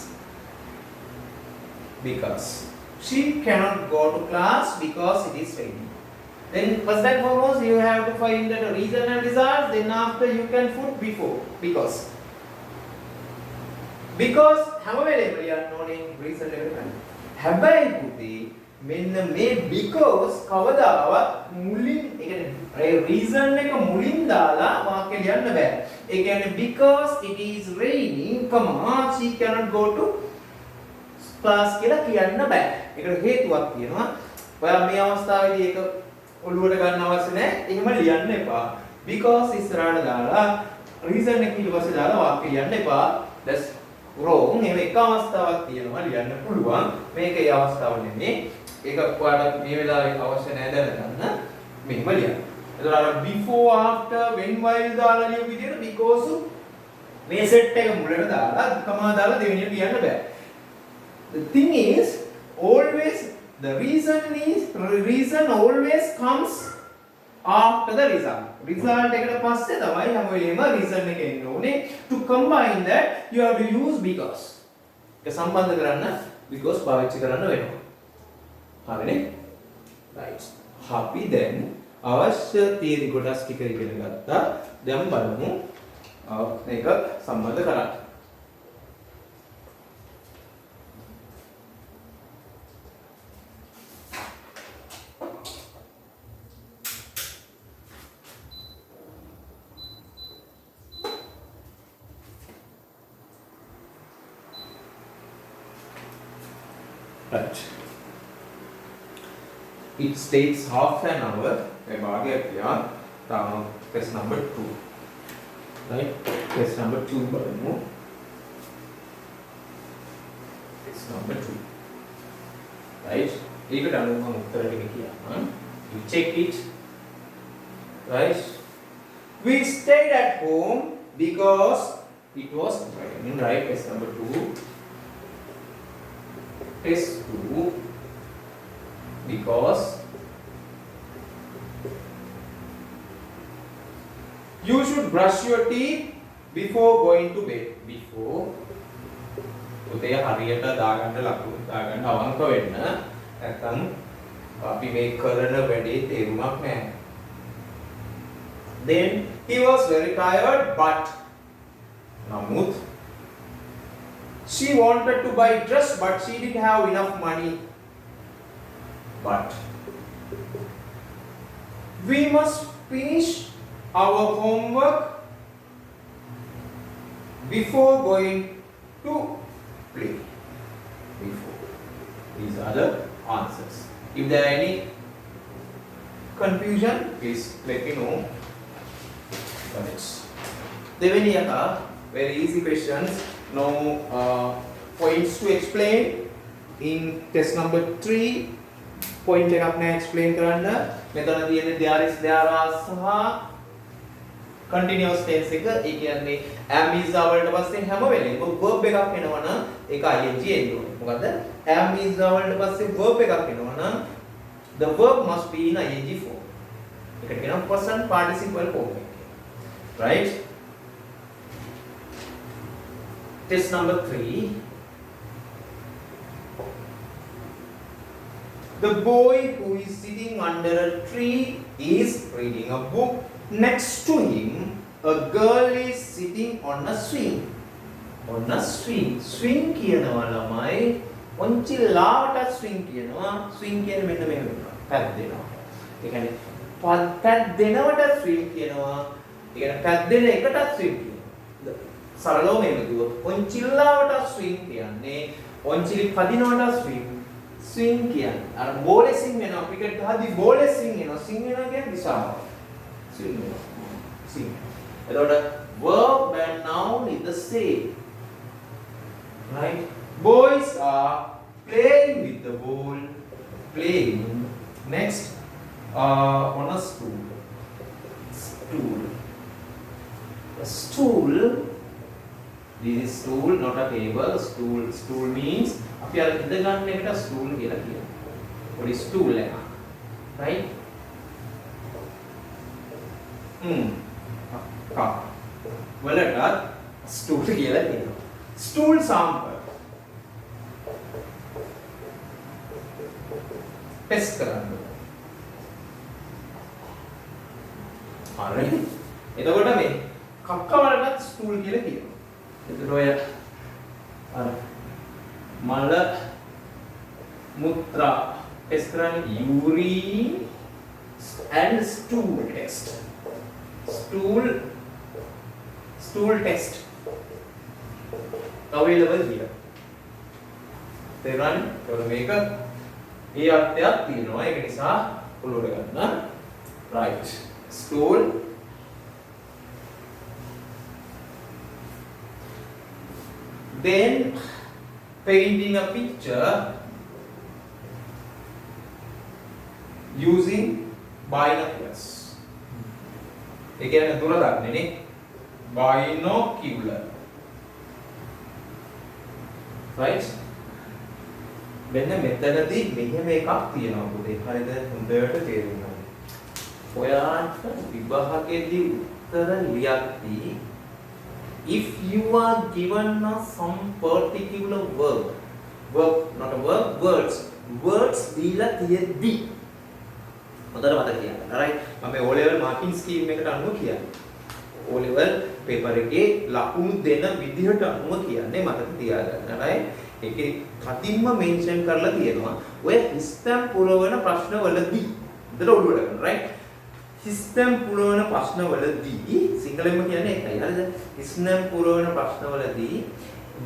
A: she cannot go to class because it is raining. Then first and foremost you have to find the reason and result, then after you can put before because හැම වෙලේම ලියන්න ඕනේ reason එකට ගන්න. හැබැයි පුතේ මෙන්න මේ because කවදාවත් මුලින් ඒ කියන්නේ reason එක මුලින් දාලා වාක්‍ය ලියන්න බෑ. ඒ කියන්නේ because it is raining, she cannot go to class කියලා කියන්න බෑ. ඒකට හේතුවක් තියෙනවා. ඔයා මේ අවස්ථාවේදී ඒක ඔළුවට ගන්න අවශ්‍ය නැහැ. එහෙම ලියන්න එපා. because ඉස්සරහට දාලා reason එක ඊට පස්සේ දාලා වාක්‍ය ලියන්න එපා. that's wrong. එහෙම එක අවස්ථාවක් තියෙනවා ලියන්න පුළුවන්. මේක ඒ අවස්ථාව නෙමෙයි. ඒක ඔයාලට මේ වෙලාවේ අවශ්‍ය නැහැ දැනගන්න. මෙහෙම ලියන්න. එතකොට අර before after when while දාලා ලියපු විදිහට because මේ සෙට් එක මුලට දාලා කමා දාලා දෙවෙනියට ලියන්න බෑ. The thing is always the reason always comes after the result. Result එකට පස්සේ තමයි හැම වෙලේම reason එක එන්න ඕනේ. To combine that you have to use because. ඒක සම්බන්ධ කරන්න because පාවිච්චි කරන්න වෙනවා. හරිනේ? right. අපි දැන් අවශ්‍ය තීරි කොටස් ටික ඉගෙන ගත්තා. දැන් බලමු මේක සම්බන්ධ කරන්න. Right. It takes half an hour. Test number 2. Right? Test number 2. Test number 2. Right? You check it. Right? We stayed at home because it was right. Test number 2. Test 2 because you should brush your teeth before going to bed. Before උදේ හරියට දාගන්න ලකුණු දාගන්න අවංක වෙන්න. නැත්නම් අපි මේ කරන වැඩේ තේරුමක් නැහැ. Then he was very tired, but namuth she wanted to buy dress, but she didn't have enough money. But we must finish our homework before going to play. Before. These are the answers. If there are any confusion, please let me know. Deveni yaka, very easy questions. No points to explain. In test number 3, point එකක් නෑ explain කරන්න. මෙතන තියෙන්නේ there is, there are සහ continuous tense එක. ඒ කියන්නේ am is are වලට පස්සේ හැම වෙලේම verb එකක් එනවා නම් ඒක ing එන්න ඕනේ. මොකද am is are වලට පස්සේ verb එකක් එනවා නම් the verb must be in ing form. ඒකට කියනවා present participle form එක. Right? Test number 3. The boy who is sitting under a tree is reading a book. Next to him, a girl is sitting on a swing. On a swing. Swing කියනවා ළමයි. ඔන්චි ලාවට swing කියනවා. Swing කියන්නේ මෙන්න මේ වෙනවා. පැද්දෙනවා. ඒ කියන්නේ පැද්දෙනවට swing කියනවා. ඒ කියන්නේ පැද්දෙන එකට swing කියනවා. සරලව මේක කිව්වොත් ඔන්චි ලාවට swing කියන්නේ ඔන්චි පදිනවට swing. Swing කියන්නේ අර බෝලේ swing වෙනවා. ක්‍රිකට් ගහද්දි බෝලේ swing වෙනවා. swing වෙනවා කියන්නේ දිශාව. Swing වෙනවා. swing. එතකොට verb and noun is the same. Right? Boys are playing with the ball. Playing. Next, on a stool. Stool. A stool. This is stool, not a table. Stool. Stool means අපි අර ඉඳ ගන්න එකට stool කියලා කියනවා. පොඩි stool එකක්. Right? වලට stool කියලා කියනවා. Stool sample. ටෙස්ට් කරන්න. හරි. එතකොට මේ කක්ක වලටත් ස්ටූල් කියලා කියනවා. එතකොට ඔය අර මල මුත්‍රා ටෙස්ට් කරන්නේ urine and stool test. Stool test available here. තේරුණානේ? ඒකට මේක ඒ අර්ථයක් තියෙනවා. ඒක නිසා ඔලුවට ගන්න. Right. Stool. Then painting a picture using binoculars. ඒ කියන්නේ දුර දන්නේ නේ. Binocular. Right? මෙන්න මෙතනදී මෙහෙම එකක් තියෙනවා පුතේ. හරිද? හොඳට තේරුම් ගන්න. ඔයාට විභාගයේදී උත්තර ලියද්දී if you are given some particular not a words දීලා තියෙද්දී හොඳට මතක තියාගන්න. right? මම O level marking scheme එකට අනුව කියන්නේ. O level paper එකේ ලකුණු දෙන විදිහට අනුව කියන්නේ මතක තියාගන්න. right? ඒකේ කතින්ම මෙන්ෂන් කරලා තියෙනවා ඔය හිස්තම් පුරවන ප්‍රශ්නවලදී උඩට ඔළුවට ගන්න. right? හිස්තම් පුරවන ප්‍රශ්නවලදී සිංහලෙන්ම කියන්නේ ඒකයි. හරිද? හිස්තම් පුරවන ප්‍රශ්නවලදී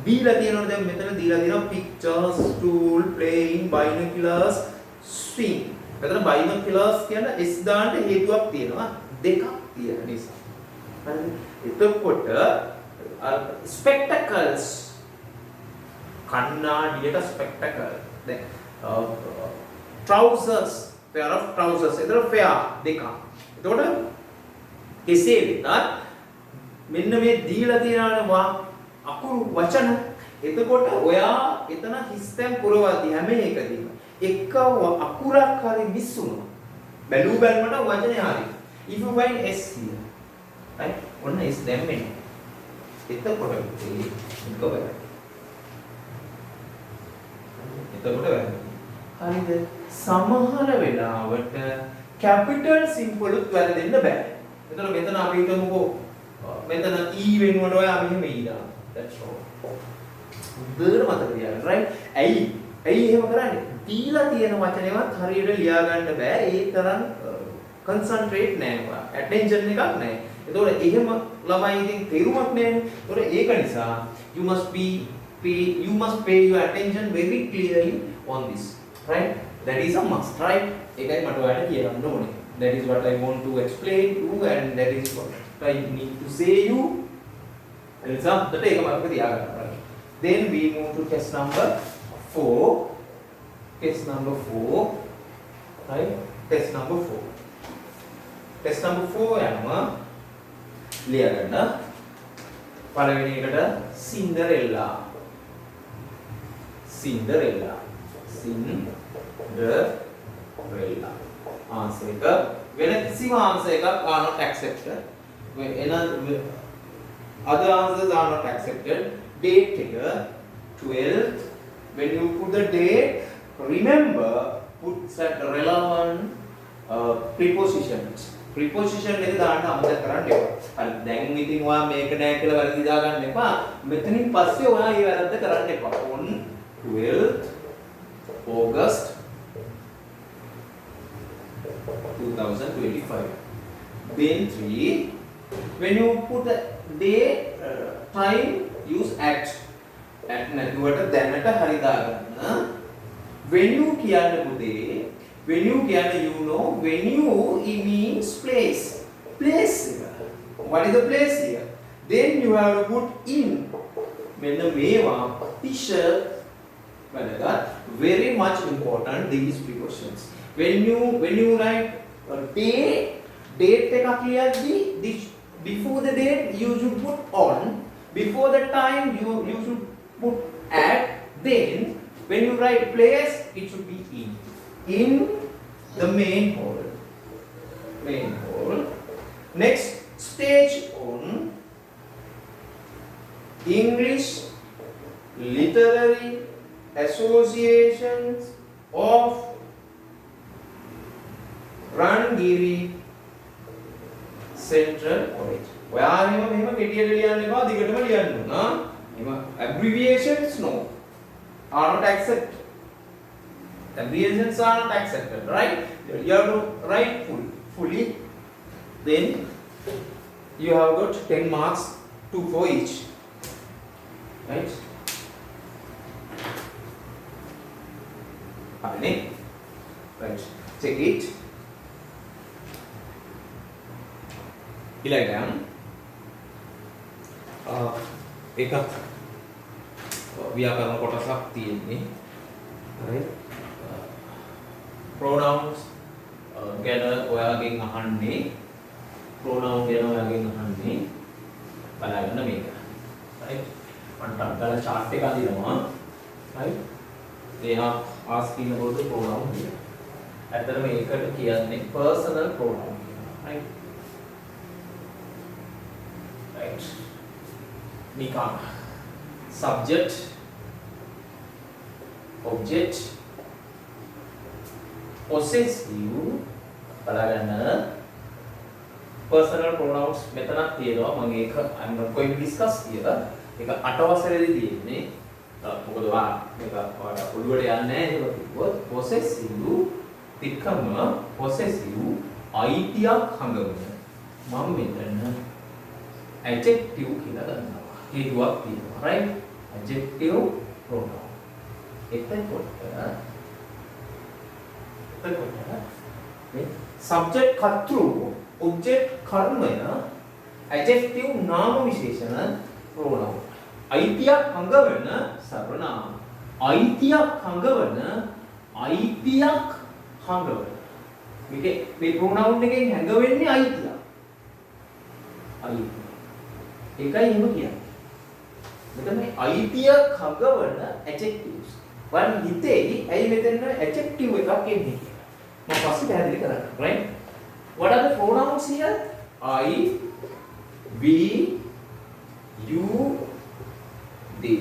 A: දීලා තියෙනවා දැන් මෙතන දීලා තියෙනවා pictures, stool, playing, binoculars, swing. මෙතන binoculars කියන S දාන්න හේතුවක් තියෙනවා. දෙකක් තියෙන නිසා. හරිද? එතකොට spectacles කන්නාඩියට spectacle. දැන් trousers, pair of trousers. එතන pair දෙකක්. එතකොට කෙසේ වෙතත් මෙන්න මේ දීලා තියෙනවානේ අකුරු වචන. එතකොට ඔයා එතන හිස්තැන් පුරවද්දී හැම එකදීම එක අකුරක් හරි මිස් වුණා. බැලු බැලමට වචනේ හරි. If you find S here, right? ඔන්න S දැම්මේ. එතකොට වැරදි. හරිද? සමහර වෙලාවට කැපිටල් සිම්පල් උත් වැරදෙන්න බෑ. එතකොට මෙතන අපි හිතමුකෝ මෙතන E වෙනුවට ඔයා මෙහෙම E දානවා. That's all. උදේට මතක තියාගන්න, right? ඇයි එහෙම කරන්නේ? දීලා තියෙන වචනේවත් හරියට ලියා ගන්න බෑ. ඒ තරම් concentrate නෑ ඔයා. attention එකක් නෑ. එතකොට එහෙම ළමයි ඉතින් තේරුමක් නෑනේ. එතකොට ඒක නිසා you must pay your attention very clearly on this, right? That is a must, right? ඒකයි මට ඔයාලට කියන්න ඕනේ. That is what I want to explain to you and that is what I need to say you. එනිසා අපිට ඒක මතක තියාගන්න. right? Then we move to test number 4. Test number 4, right? Test number 4. Test number 4 යනවා ලියා ගන්න. පළවෙනි එකට Cinderella. Answer එක වෙන කිසිම answer එකක් are not accepted. Other answers are not accepted. Date එක 12th. When you put the date, remember put that relevant prepositions. Preposition එක දාන්න අමතක කරන්න එපා. හරි දැන් ඉතින් ඔයා මේක නෑ කියලා වැරදි දාගන්න එපා. මෙතනින් පස්සේ ඔයා මේ වැරද්ද කරන්න එපා. On 12th August 2025. Then 3. When you put the date, time, use at. At නැතුවට දැනට හරි දාගන්න. When you කියන්නේ පුතේ when you කියන්නේ you know when you it means place. Place. What is the place here? Then you have to put in. මෙන්න මේවා අතිශය වැදගත්. Very much important these prepositions. When you write a date එකක් ලියද්දී before the date you should put on, before the time you should put at, then when you write place it should be in the main whole. Next, stage on English Literary Associations of Rangiri Central College. ඔයා මෙහෙම කෙටියට ලියන්න එපා, දිගටම ලියන්න ඕන. එහෙම abbreviations no are not accepted. Abbreviations are not accepted, right? You have to write fully. Then you have got 10 marks, 2 for each, right? Right. Check it. Ilagan. Ekak ව්‍යාකරණ කොටසක් තියෙන්නේ. right? Pronouns ගැන ඔයාගෙන් අහන්නේ. pronoun ගැන ඔයාගෙන් අහන්නේ. බලන්න මේක. right? මම ටක්කල chart එක අදිනවා. right? they are asking about the pronoun here. ඇත්තටම ඒකට කියන්නේ personal pronoun. right? right. නිකන් subject, object, possessive බලන්න personal pronouns මෙතනක් තියෙනවා. මම ඒක I'm not going to discuss here. ඒක 8 වසරේදී තියෙන්නේ. මොකද මේක ඔයාලා ඔළුවට යන්නේ නැහැ ඒක කිව්වොත් possessive පිටකම possessive අයිතියක් හඟවන මම මෙතන adjective කියලා ගන්නවා. හේතුවක් තියෙනවා. right? adjective pronoun. එතකොට subject කර්තෘ object කර්මය adjective නාම විශේෂණ pronoun. අයිතියක් හඟවන සර්වනාම. අයිතියක් හඟවන මේ pronoun එකෙන් හැඟවෙන්නේ අයිතියක්. අයිතිය. ඒකයි එහෙම කියන්නේ. මෙතන මේ අයිතිය කගවන adjectives. වන් හිතේයි ඇයි මෙතන adjective එකක් එන්නේ කියලා. මම පස්සේ පැහැදිලි කරන්නම්. right? What are the pronouns here? I, we, you, they.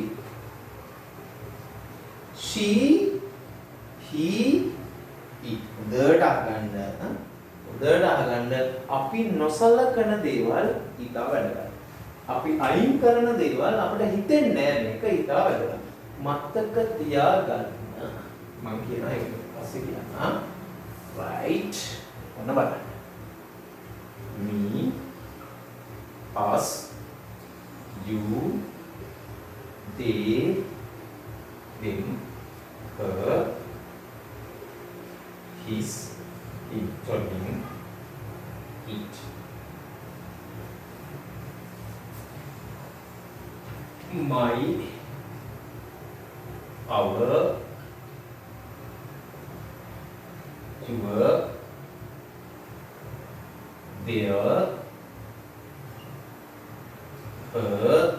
A: She, he, it. උදේට අහගන්න අපි නොසලකන දේවල් ඊටා වැඩගත්. අපි අයින් කරන දේවල් අපිට හිතෙන්නේ නැහැ මේක ඊටා වැඩගත්. මතක තියාගන්න. මම කියනවා ඒක පස්සේ කියනවා. right. ඔන්න බලන්න. Me, us, you, they, them, her, his, him, it. My, our, your, their, her,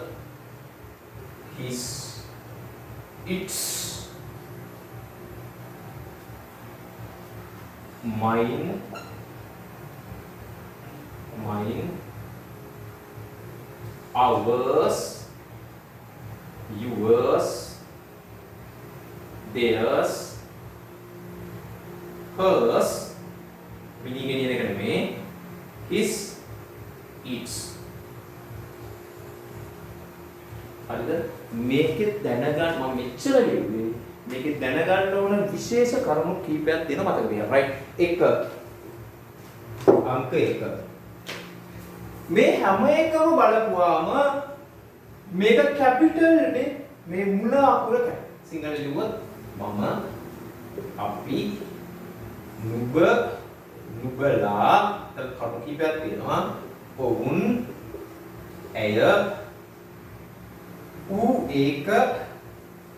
A: his, its, mine, ours, yours, theirs, hers, his, its. හරිද? මේකෙත් දැනගන්න මම මෙච්චර ලිව්වේ මේකෙත් දැනගන්න ඕන විශේෂ කරුණු කීපයක් දෙන මතක තියාගන්න. right? 1 අංක 1 මේ හැම එකම බලපුවාම මේක කැපිටල් නේ මේ මුල අකුර කැපිටල්. සිංහල ලිව්වොත් මම අපි නුඹ නුඹලා කරුණු කීපයක් තියෙනවා. ඔවුන් ඇය ඌ ඒක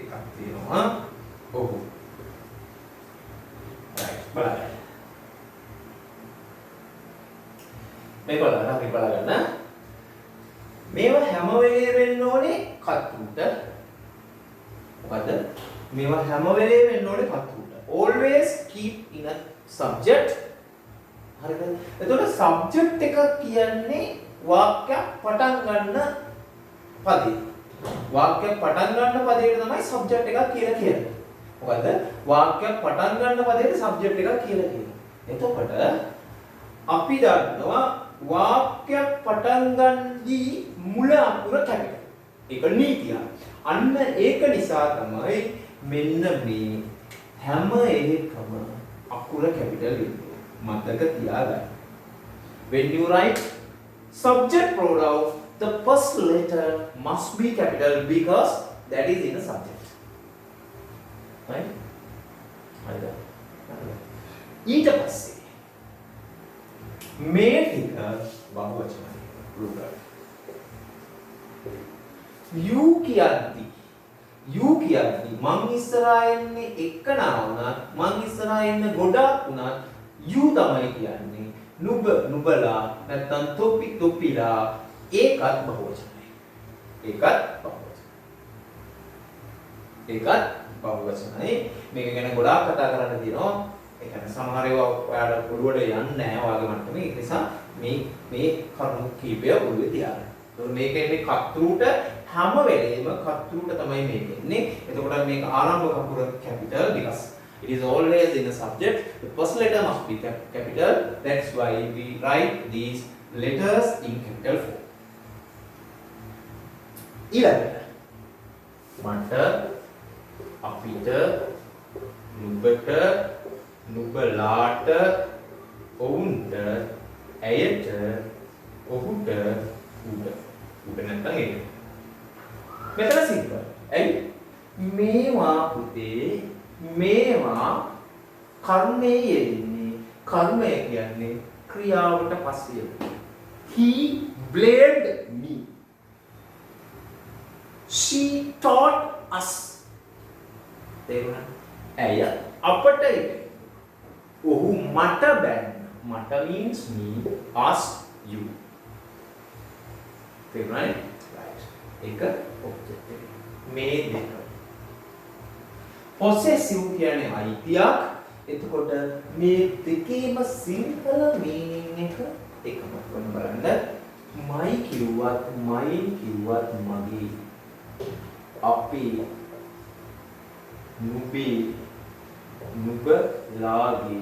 A: එකක් තියෙනවා. ඔහු. right බලන්න. මේක බලන්න අපි බලගන්න. මේවා හැම වෙලේම වෙන්න ඕනේ කතුට. මොකද? මේවා හැම වෙලේම වෙන්න ඕනේ කතුට. always keep in a subject. හරිද? එතකොට subject එක කියන්නේ වාක්‍යයක් පටන් ගන්න පදේ. වාක්‍යයක් පටන් ගන්න පදේට තමයි subject එකක් කියලා කියන්නේ. මොකද? වාක්‍යයක් පටන් ගන්න පදේට subject එකක් කියලා කියනවා. එතකොට අපි දන්නවා වාක්‍යයක් පටන් ගන්නදී මුල අකුර කැපිටල්. ඒක නීතිය. අන්න ඒක නිසා තමයි මෙන්න මේ හැම එකම අකුර කැපිටල් වෙන්නේ. මතක තියාගන්න. When you write subject pronoun, the first letter must be capital because that is in the subject. Right? හරිද? ඊට පස්සේ මේ ටික බහුවචනයි. plural. you කියද්දි මං ඉස්සරහා එන්නේ එකනා වුණත් මං ඉස්සරහා එන්නේ ගොඩක් වුණත් you තමයි කියන්නේ. නුඹ නුඹලා නැත්තම් තොපි තොපිලා ඒකත් බහුවචනයි. ඒකත් බහුවචනයි. මේක ගැන ගොඩාක් කතා කරන්න තියෙනවා. ඒ කියන්නේ සමහර ඒවා ඔයාලට ඔළුවට යන්නේ නැහැ වාගේ මට්ටමේ. ඒ නිසා මේ කරුණු කීපය ඔළුවේ තියාගන්න. ඒතකොට මේක එන්නේ කතෘට හැම වෙලේම කතෘට තමයි මේක එන්නේ. එතකොට මේක ආරම්භක අකුර capital because it is always in the subject. The first letter must be capital. That's why we write these letters in capital form. ඊළඟට මට අපිට නුඹට නුඹලාට ඔවුන්ට ඇයට ඔහුට උඩ නැත්නම් ඒක මෙතන සිම්පල්. ඇයි මේවා පුතේ මේවා කර්මයේ යෙදෙන්නේ. කර්මය කියන්නේ ක්‍රියාවට පස්සේ. He blamed me. She taught us. තේරුණා? ඇය අපට ඔහු මට බැන්න. මට means me, us, you. තේරුණානේ? right. ඒක object එක. මේ දෙක. possessive කියන්නේ අයිතියක්. එතකොට මේ දෙකේම සිංහල meaning එක එකම. කොහොමද බලන්න? my කිව්වත් mine කිව්වත් මගේ. අපේ නුඹේ නුඹලාගේ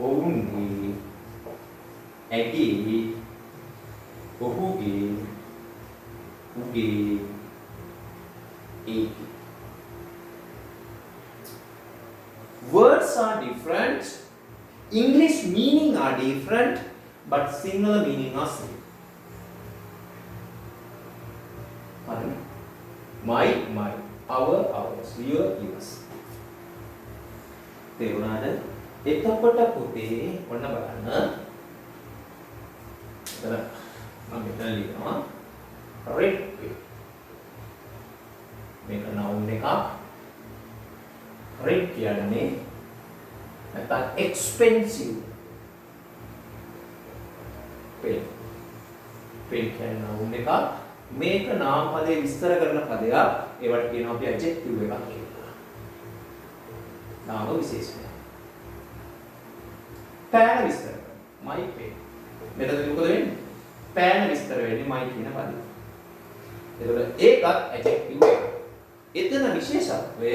A: ඔවුන්ගේ ඇගේ ඔහුගේ උගේ ඒකේ. Words are different, English meaning are different, but Sinhala meaning are same. My, our, ours, your, yours. තේරුණාද? එතකොට පුතේ ඔන්න බලන්න. එතන මම මෙතන ලියනවා red. මේක noun එකක්. red කියන්නේ නැත්නම් expensive. pen කියන්නේ noun එකක්. මේක නාම පදේ විස්තර කරන පදයක්. ඒවට කියනවා අපි adjective එකක් කියලා. නාම විශේෂණය. පෑන විස්තර කරනවා. my pen. මෙතනදී මොකද වෙන්නේ? පෑන විස්තර වෙන්නේ my කියන පදේ. ඒතකොට ඒකත් adjective එකක්. එතන විශේෂත්වය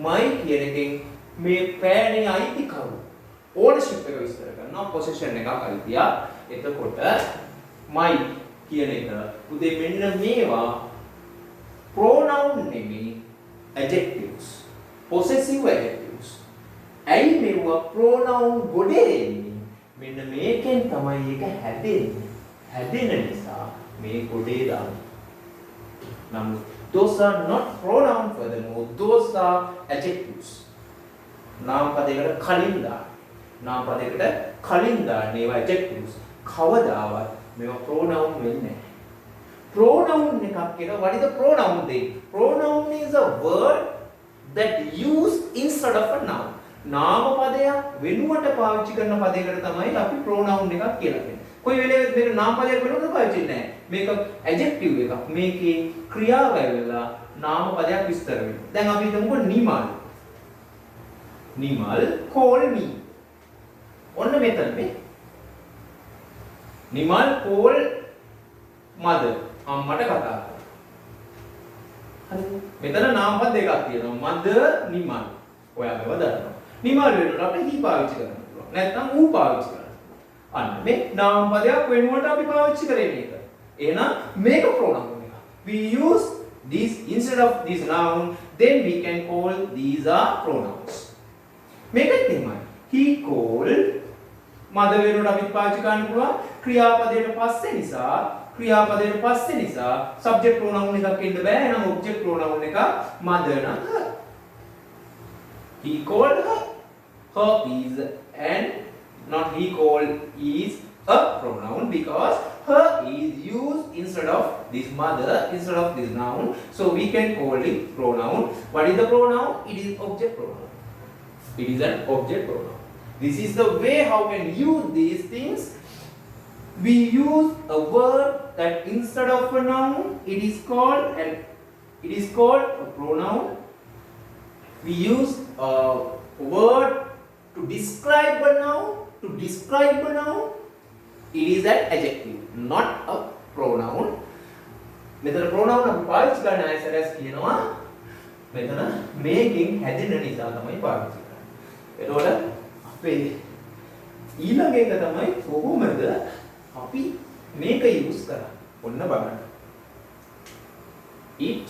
A: my කියන එකෙන් මේ පෑනේ අයිතිකරු ownership එක විස්තර කරනවා. possession එකක් අයිතිය. එතකොට my කියන එක උදේ මෙන්න මේවා pronoun නෙමෙයි adjectives. possessive adjectives. ඇයි මේවා pronoun ගොඩේ එන්නේ? මෙන්න මේකෙන් තමයි ඒක හැදෙන්නේ. හැදෙන නිසා මේ ගොඩේ දාන්නේ. නමුත් those are not pronoun furthermore, those are adjectives. නාම පදයකට කලින් දාන්න. නාම පදයකට කලින් දාන්න ඒවා adjectives. කවදාවත් මේවා pronoun වෙන්නේ නැහැ. Pronoun එකක් කියන what is the pronoun then? Pronoun is a word that used instead of a noun. නාම පදයක් වෙනුවට පාවිච්චි කරන පදයකට තමයි අපි pronoun එකක් කියලා කියන්නේ. කොයි වෙලෙත් මේක නාම පදයක් වෙනුවට පාවිච්චි නැහැ. මේක adjective එකක්. මේකේ ක්‍රියාව වෙලා නාම පදයක් විස්තර වෙනවා. දැන් අපි හිතමුකෝ නිමල්. Nimal call me. ඔන්න මෙතන මේ නිමල් call mother. අම්මට කතා කරනවා. හරිද? මෙතන නාම පද දෙකක් තියෙනවා. mother නිමල්. ඔයාලව දන්නවා. නිමල් වෙනුවට අපිට he පාවිච්චි කරන්න පුළුවන්. නැත්නම් ඌ පාවිච්චි කරන්න. අන්න මේ නාම පදයක් වෙනුවට අපි පාවිච්චි කරේ මේක. එහෙනම් මේක pronoun එක. We use this instead of this noun, then we can call these are pronouns. මේකත් එහෙමයි. He called mother වෙනුවට අපි පාවිච්චි කරන්න පුළුවන්. ක්‍රියාපදයට පස්සේ නිසා subject pronoun එකක් එන්න බෑ. එහෙනම් object pronoun එක mother නම් her. He called her. Her is and not he called is a pronoun because her is used instead of this mother, instead of this noun. So we can call it pronoun. What is the pronoun? It is object pronoun. It is an object pronoun. This is the way how can use these things. We use a word that instead of a noun, it is called a pronoun. We use a word to describe a noun. To describe a noun, it is an adjective, not a pronoun. මෙතන pronoun අපි පාවිච්චි කරන අයසරස් කියනවා මෙතන මේකෙන් හැදෙන නිසා තමයි පාවිච්චි කරන්නේ. එතකොට අපේ ඊළඟ එක තමයි කොහොමද අපි මේක යූස් කරන්නේ. ඔන්න බලන්න. It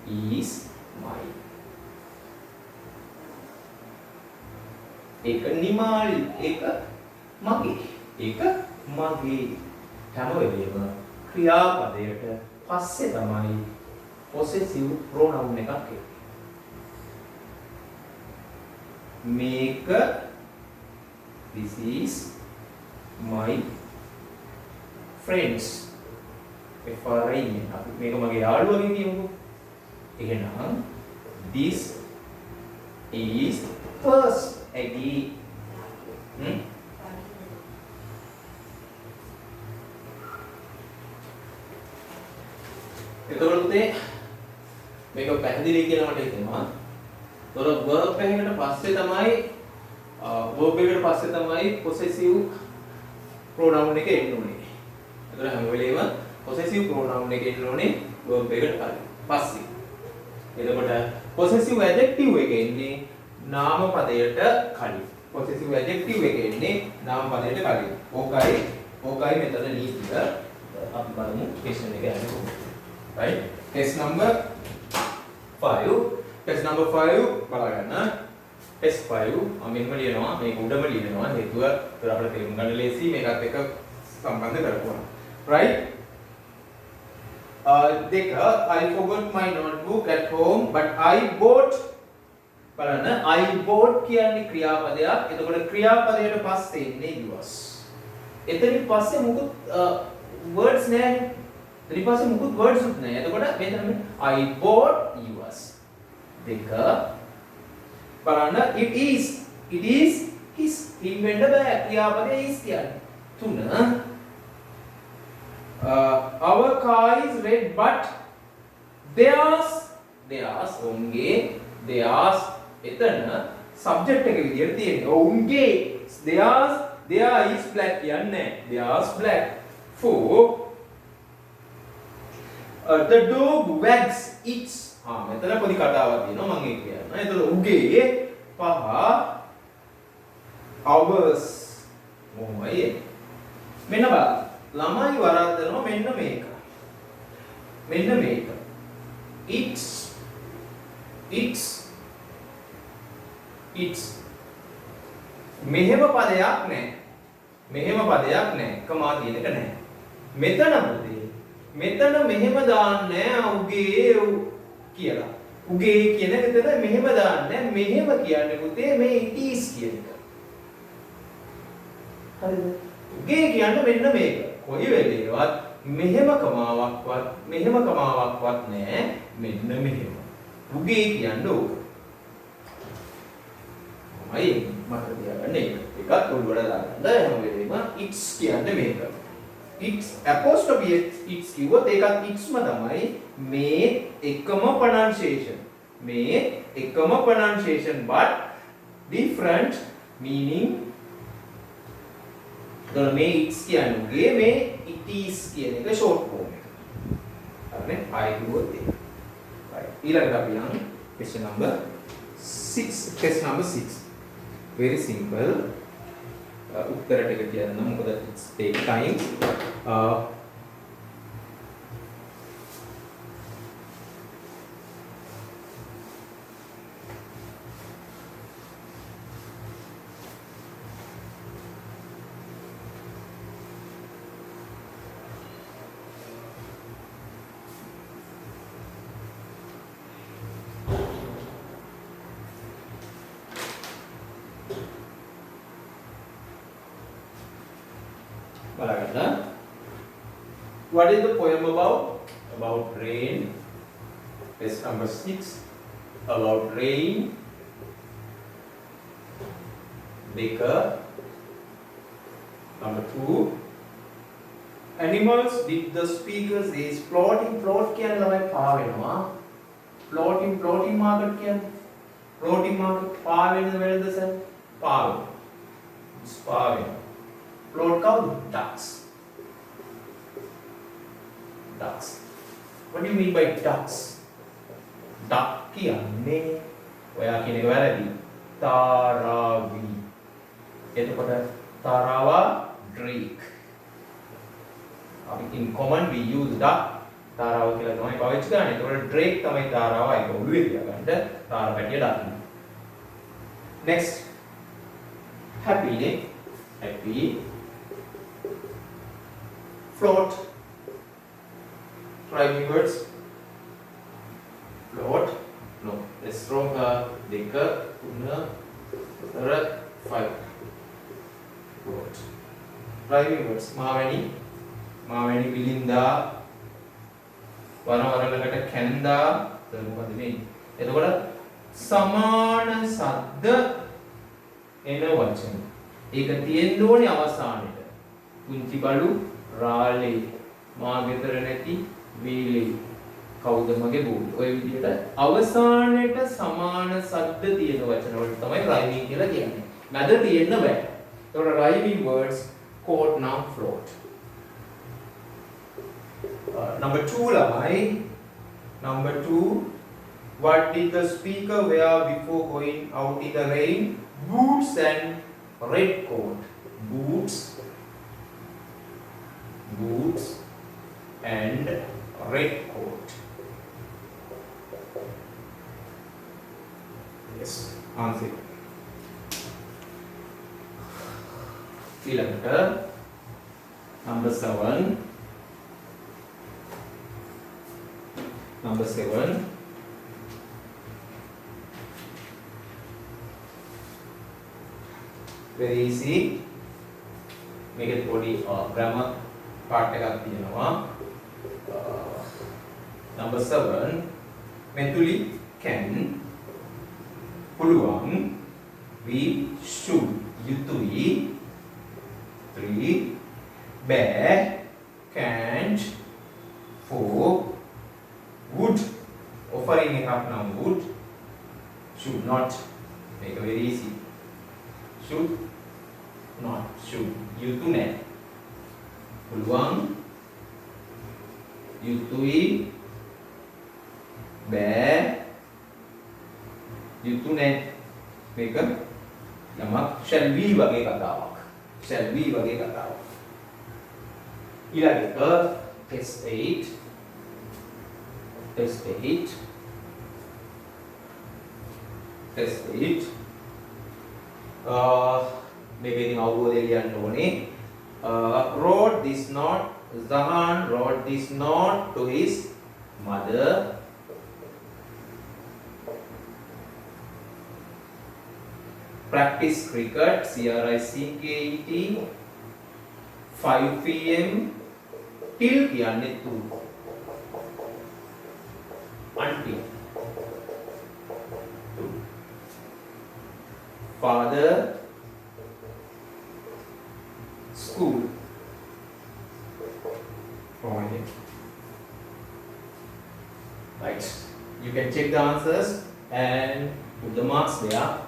A: is mine. ඒක නිමාල්, ඒක මගේ. ඒක මගේ. හැම වෙලේම ක්‍රියාපදයට පස්සේ තමයි possessive pronoun එකක් එන්නේ. මේක this is my friends. FRIEND. අපි මේක මගේ යාළුවගේ කියමුකෝ. එහෙනම් this is hers. Aggie. එතකොට පුතේ මේක පැහැදිලි කියලා මට හිතෙනවා. ඒතොර verb එකකට පස්සේ තමයි verb එකට පස්සේ තමයි possessive pronoun එක එන්න ඕනේ. ඒතොර හැම වෙලේම possessive pronoun එක එන්න ඕනේ verb එකට පස්සේ. එතකොට possessive adjective එක එන්නේ නාම පදයට කලින්. possessive adjective එක එන්නේ නාම පදයට කලින්. ඕකයි මෙතන නීතිය. අපි බලමු question එක යන්නේ කොහොමද. right? Test number 5. Test number 5 බලගන්න. Test 5 අමින්ම ලියනවා. මේක උඩම ලියනවා. හේතුව ඒතර අපිට තේරුම් ගන්න ලේසි මේකත් එක්ක සම්බන්ධ කරපුවා. right? දෙක I forgot my notebook at home but I bought බලන්න I bought කියන්නේ ක්‍රියාපදයක්. එතකොට ක්‍රියාපදයට පස්සේ ඉන්නේ yours. එතනින් පස්සේ මුකුත් words නැහැ. එතනින් පස්සේ මුකුත් words උත් නැහැ. එතකොට මෙතන I bought yours. දෙක බලන්න it is his him වෙන්න බෑ ක්‍රියාපදයේ is කියන්නේ. තුන our car is red but theirs ඔවුන්ගේ theirs එතන subject එක විදියට තියෙනවා. ඔවුන්ගේ there is black කියන්නේ theirs black. 4 the dog wags its මෙතන පොඩි කතාවක් තියෙනවා මම ඒක කියන්නම්. එතකොට උගේ 5 hours මොමයි මෙන්න බලන්න. ළමයි වරද්දනවා මෙන්න මේක. it's මෙහෙම පදයක් නැහැ. කමා තියෙන එක නැහැ. මෙතන පුතේ මෙතන මෙහෙම දාන්නේ උගේ කියලා. උගේ කියන මෙතන මෙහෙම දාන්නේ මෙහෙම කියන්නේ පුතේ මේ it is කියන එක. හරිද? උගේ කියන්නේ මෙන්න මේක. කොයි වෙලේවත් මෙහෙම කමාවක්වත් නැහැ. මෙන්න මෙහෙම. උගේ කියන්නේ ඕක. අයි මට තියාගන්න ඒක. එකත් ඔළුවට දාගන්න. හැම වෙලේම it's කියන්නේ මේක. it's apostrophe it's කිව්වොත් ඒකත් it's ම තමයි. මේ එකම pronunciation but different meaning. එතකොට මේ it's කියන්නේ උගේ මේ it is කියන එක short form එක. හරිනේ? I කිව්වොත් ඒක. right. ඊළඟට අපි යමු question number 6. test number 6. very simple. උත්තර ටික කියන්න මොකද it's take time. What is the poem about? About rain. Test number 6. About rain. Baker. Number 2. Animals did the speakers is plotting කියන්නේ ළමයි පා වෙනවා. plotting market කියන්නේ plotting market පා වෙනද සර්? පා වෙනවා. plot කවුද? ducks. What do you mean by ducks? duck කියන්නේ ඔයා කියන එක වැරදි. තාරාවි. එතකොට තාරාවා drake. In common we use duck තාරාව කියලා තමයි පාවිච්චි කරන්නේ. එතකොට drake තමයි තාරාව ඒක ඔළුවේ තියාගන්න තාර පැටිය දකින්න. Next happy නේ. happy float rhyming words. float no let's strong deka una tara 5 float rhyming words මාවැනි පිළින්දා වරවරලකට කැන්දා එතන මොකද මේ එතකොට සමාන සද්ද එන වචන ඒක තියෙන්න ඕනේ අවසානෙට පුංචි බලු රාලේ මා ගෙදර නැති වීලේ කවුද මගේ බූට්? ඔය විදිහට අවසානයේට සමාන සද්ද තියෙන වචන වලට තමයි rhyming කියලා කියන්නේ. මැද තියෙන්න බෑ. ඒකට rhyming words called noun float. Number 2 lamai. Number 2, what did the speaker wear before going out in the rain? Boots and red coat. Boots and red coat. Yes, answer. Number 7. Number 7. Very easy. Make it body grammar part එකක් තියෙනවා. Number 7. මෙතුලි can පුළුවන් we should යුතුයි 3 බෑ can't 4 would offering එකක් නම් would should not make it very easy should not should යුතු නෑ පුළුවන් යුතුයි බෑ යුතු නෑ මේක යමක් shall we වගේ කතාවක් shall we වගේ කතාවක් ඊළඟ එක test 8 මේක ඉතින් අවබෝධයෙන් ලියන්න ඕනේ wrote this note Zahan wrote this note to his mother practice cricket CRICKET 5 pm till කියන්නේ 2 until 2 father school right you can check the answers and put the marks there.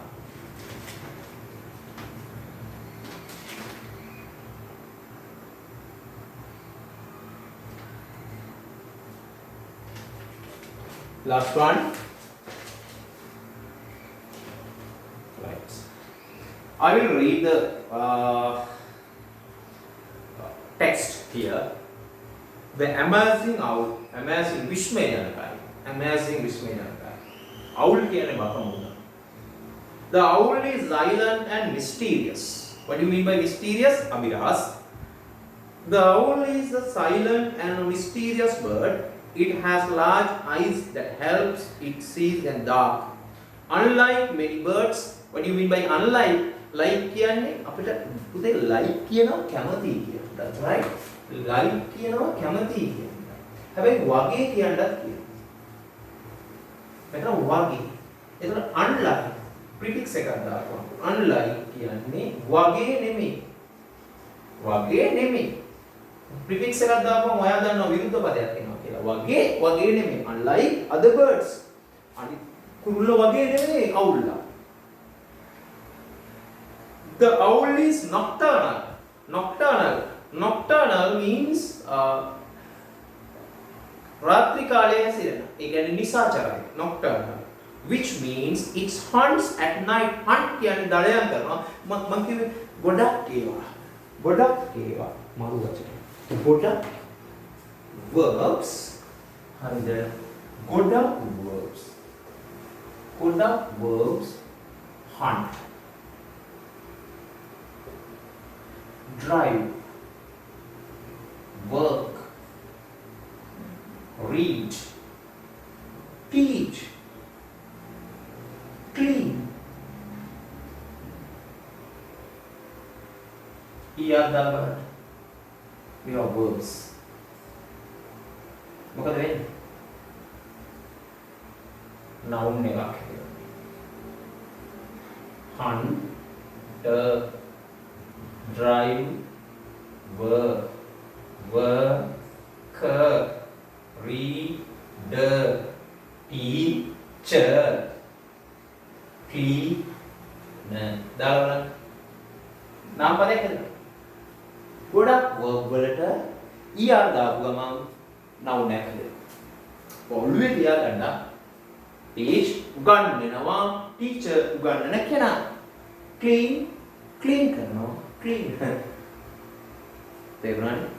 A: Last one. Right. I will read the text here. The amazing owl, amazing Vishmayanaka, amazing Vishmayanaka. Owl kiyane bakamuda. The owl is silent and mysterious. What do you mean by mysterious? Abhiras. The owl is a silent and a mysterious bird. It has large eyes that helps it see in dark. Unlike many birds, what do you mean by unlike? Like කියන්නේ අපිට පුතේ like කියනවා කැමති කියන. That's right. Like කියනවා කැමති කියන. හැබැයි වගේ කියන්නත් කියනවා. මෙතන වගේ. එතන unlike prefix එකක් දානවා. Unlike කියන්නේ වගේ නෙමෙයි. වගේ නෙමෙයි. prefix එකක් දාපුවම ඔයා දන්නවා විරුද්ධ පදයක් එනවා. වගේ නෙමෙයි unlike other birds අනිත් කුරුල්ල වගේ නෙමෙයි අවුල්ලා the owl is nocturnal means රාත්‍රී කාලයේ හැසිරෙන ඒ කියන්නේ නිසාචරයි nocturnal which means it hunts at night hunt කියන්නේ දඩයම් කරනවා මම කිව්වේ ගොඩක් ඒවා මාරු වචන ගොඩක් verbs and goda verbs hunt drive work read teach clean iyadabar we have verbs මොකද වෙන්නේ? noun එකක් hunt, drive, work, read, teacher cleaner දාලා බලන්න නාම පදයක් හදන්න ගොඩක් verb වලට er දාපු ගමන් noun එකක් හදන්න ඔළුවේ තියාගන්න teach උගන්වනවා teacher උගන්වන කෙනා clean කරනවා clean තේරුණානේ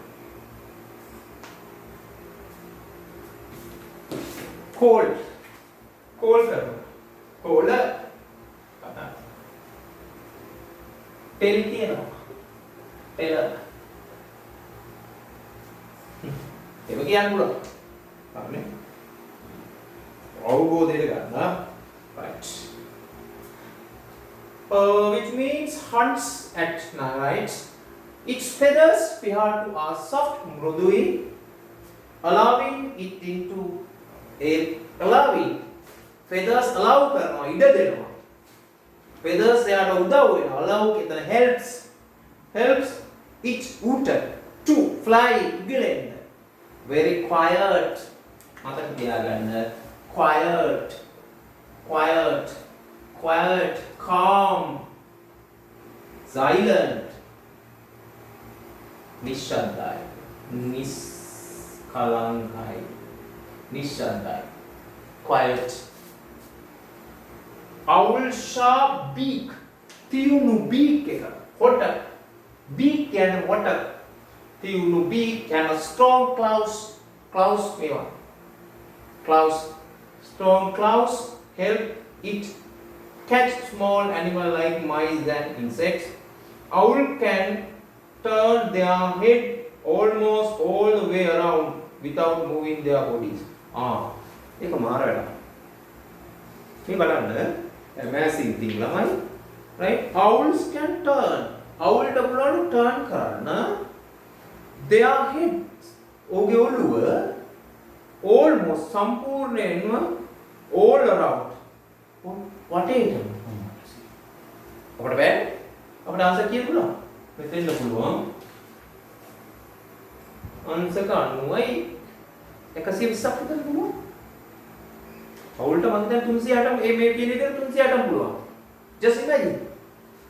A: cold කරනවා cold කතා tell කියනවා tell ඒක කියන්න පුළුවන් හරිනේ අවබෝධයට ගන්න right which means hunts at night its feathers behar to are soft mrudui allowing it into allowing feathers allow කරනවා ඉඩ දෙනවා feathers එයාට උදව් වෙනවා allow කියන helps it උට to fly ඉගලෙන්න very quiet මතක තියාගන්න quiet calm silent නිශ්ශබ්දයි නිස්කලංකයි නිශ්ශබ්දයි quiet owl sharp beak තියුණු beak එක හොට beak කියන්නේ හොට තියුණු beak and a strong claws මේවා strong claws help it catch small animal like mice and insects owl can turn their head almost all the way around without moving their bodies ඒක මාර වැඩක් මේ බලන්න amazing thing ළමයි right owls can turn owl ට පුළුවන් turn කරන්න their heads ඔහුගේ ඔළුව almost සම්පූර්ණයෙන්ම all around වටේට අපිට බෑ අපිට ආන්සර් කියන්න පුළුවන් මෙතෙන්ද පුළුවන් ආන්සර් 90යි 120ක් විතර පුළුවන් අවුල්ට මම දැන් 360 මේ කියන විදිහට 360ක් පුළුවන් just imagine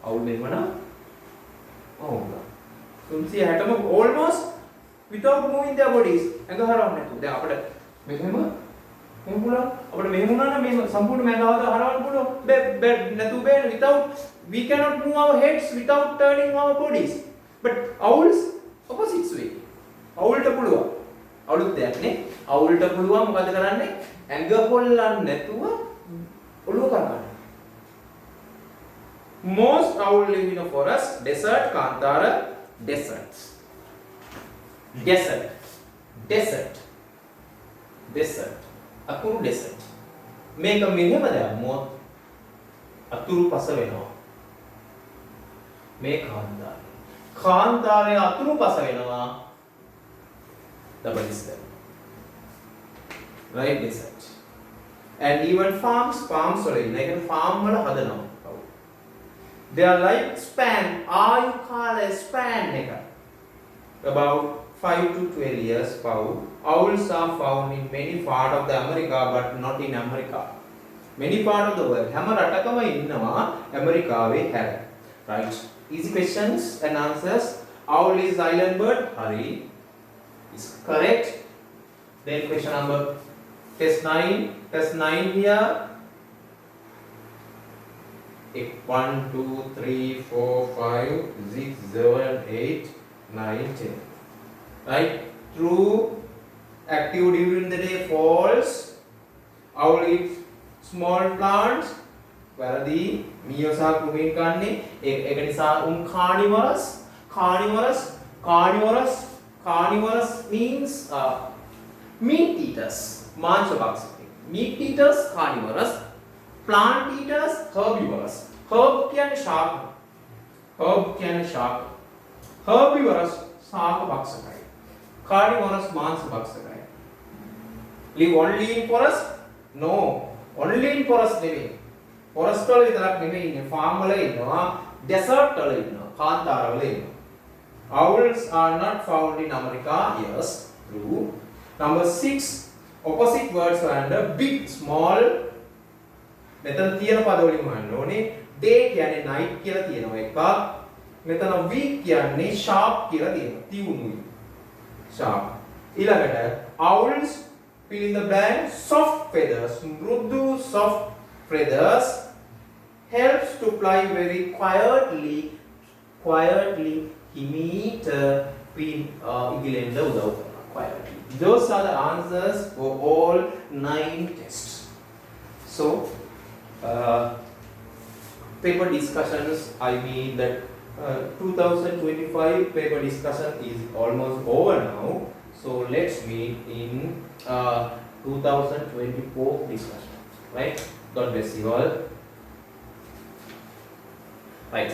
A: අවුල් මෙවනම් 360ම almost without moving their bodies ඇඟ හරවන්න නැතුව දැන් අපිට මෙහෙම පුළුවන් අපිට මෙහෙම වුණා නම් මේ සම්පූර්ණ මැගාවද හරවන්න පුළුවන් බෑ නැතුව බෑ without we cannot move our heads without turning our bodies but owls opposite way අවුල්ට පුළුවන් අවුලුත් දෙයක් නේ අවුල්ට පුළුවන් මොකද කරන්නේ ඇඟ හොල්ලන්නේ නැතුව ඔළුව කරගන්න most owl live in a forest desert කාන්තාර deserts desert අකුරු desert මේක මෙහෙම දැම්මොත් අතුරු පස වෙනවා මේ කාන්තාරයේ අතුරු පස වෙනවා double desert right desert and even farms වල ඉන්න එක farm වල හදනවා they are like span ආයු කාලය span එක about 5 to 12 years found. Owls are found in many parts of the America but not in America. Many parts of the world. හැම රටකම ඉන්නවා ඇමරිකාවේ හැර. Right. Easy questions and answers. Owl is island bird. Hari is correct. Then question number test 9. Test 9 here. 1, 2, 3, 4, 5, 6, 7, 8, 9, 10. Right? True. Active during the day. False. Owl eats small plants. වැරදි. මියෝ සහ කුමීන් කන්නේ. ඒක නිසා carnivorous means meat eaters. මාංශ භක්ෂක. Meat eaters carnivorous. Plant eaters herbivorous. Herb කියන්නේ ශාක. Herbivorous ශාක භක්ෂකයි. Carnivorous මාංශ භක්ෂකයි. Live only in forest? No. Only in forest නෙවෙයි. forest වල විතරක් නෙවෙයි ඉන්නේ. farm වල ඉන්නවා. desert වල ඉන්නවා. කාන්තාර වල ඉන්නවා. Owls are not found in America. Yes, true. Number 6.
B: opposite words and big small මෙතන තියෙන පද වලින් හොයන්න ඕනේ. day කියන්නේ night කියලා තියෙනවා එකක්. මෙතන week කියන්නේ sharp කියලා තියෙනවා. තියුණුයි. sharp. ඊළඟට owls fill in the blank soft feathers. මෘදු soft feathers helps to fly very quietly හිමීට ඉගිලෙන්න උදව් කරනවා. quietly. Those are the answers for all 9 tests. So paper discussions, I mean that 2025 paper discussion is almost over now. So let's meet in 2024 discussion. Right? God bless you all. Right.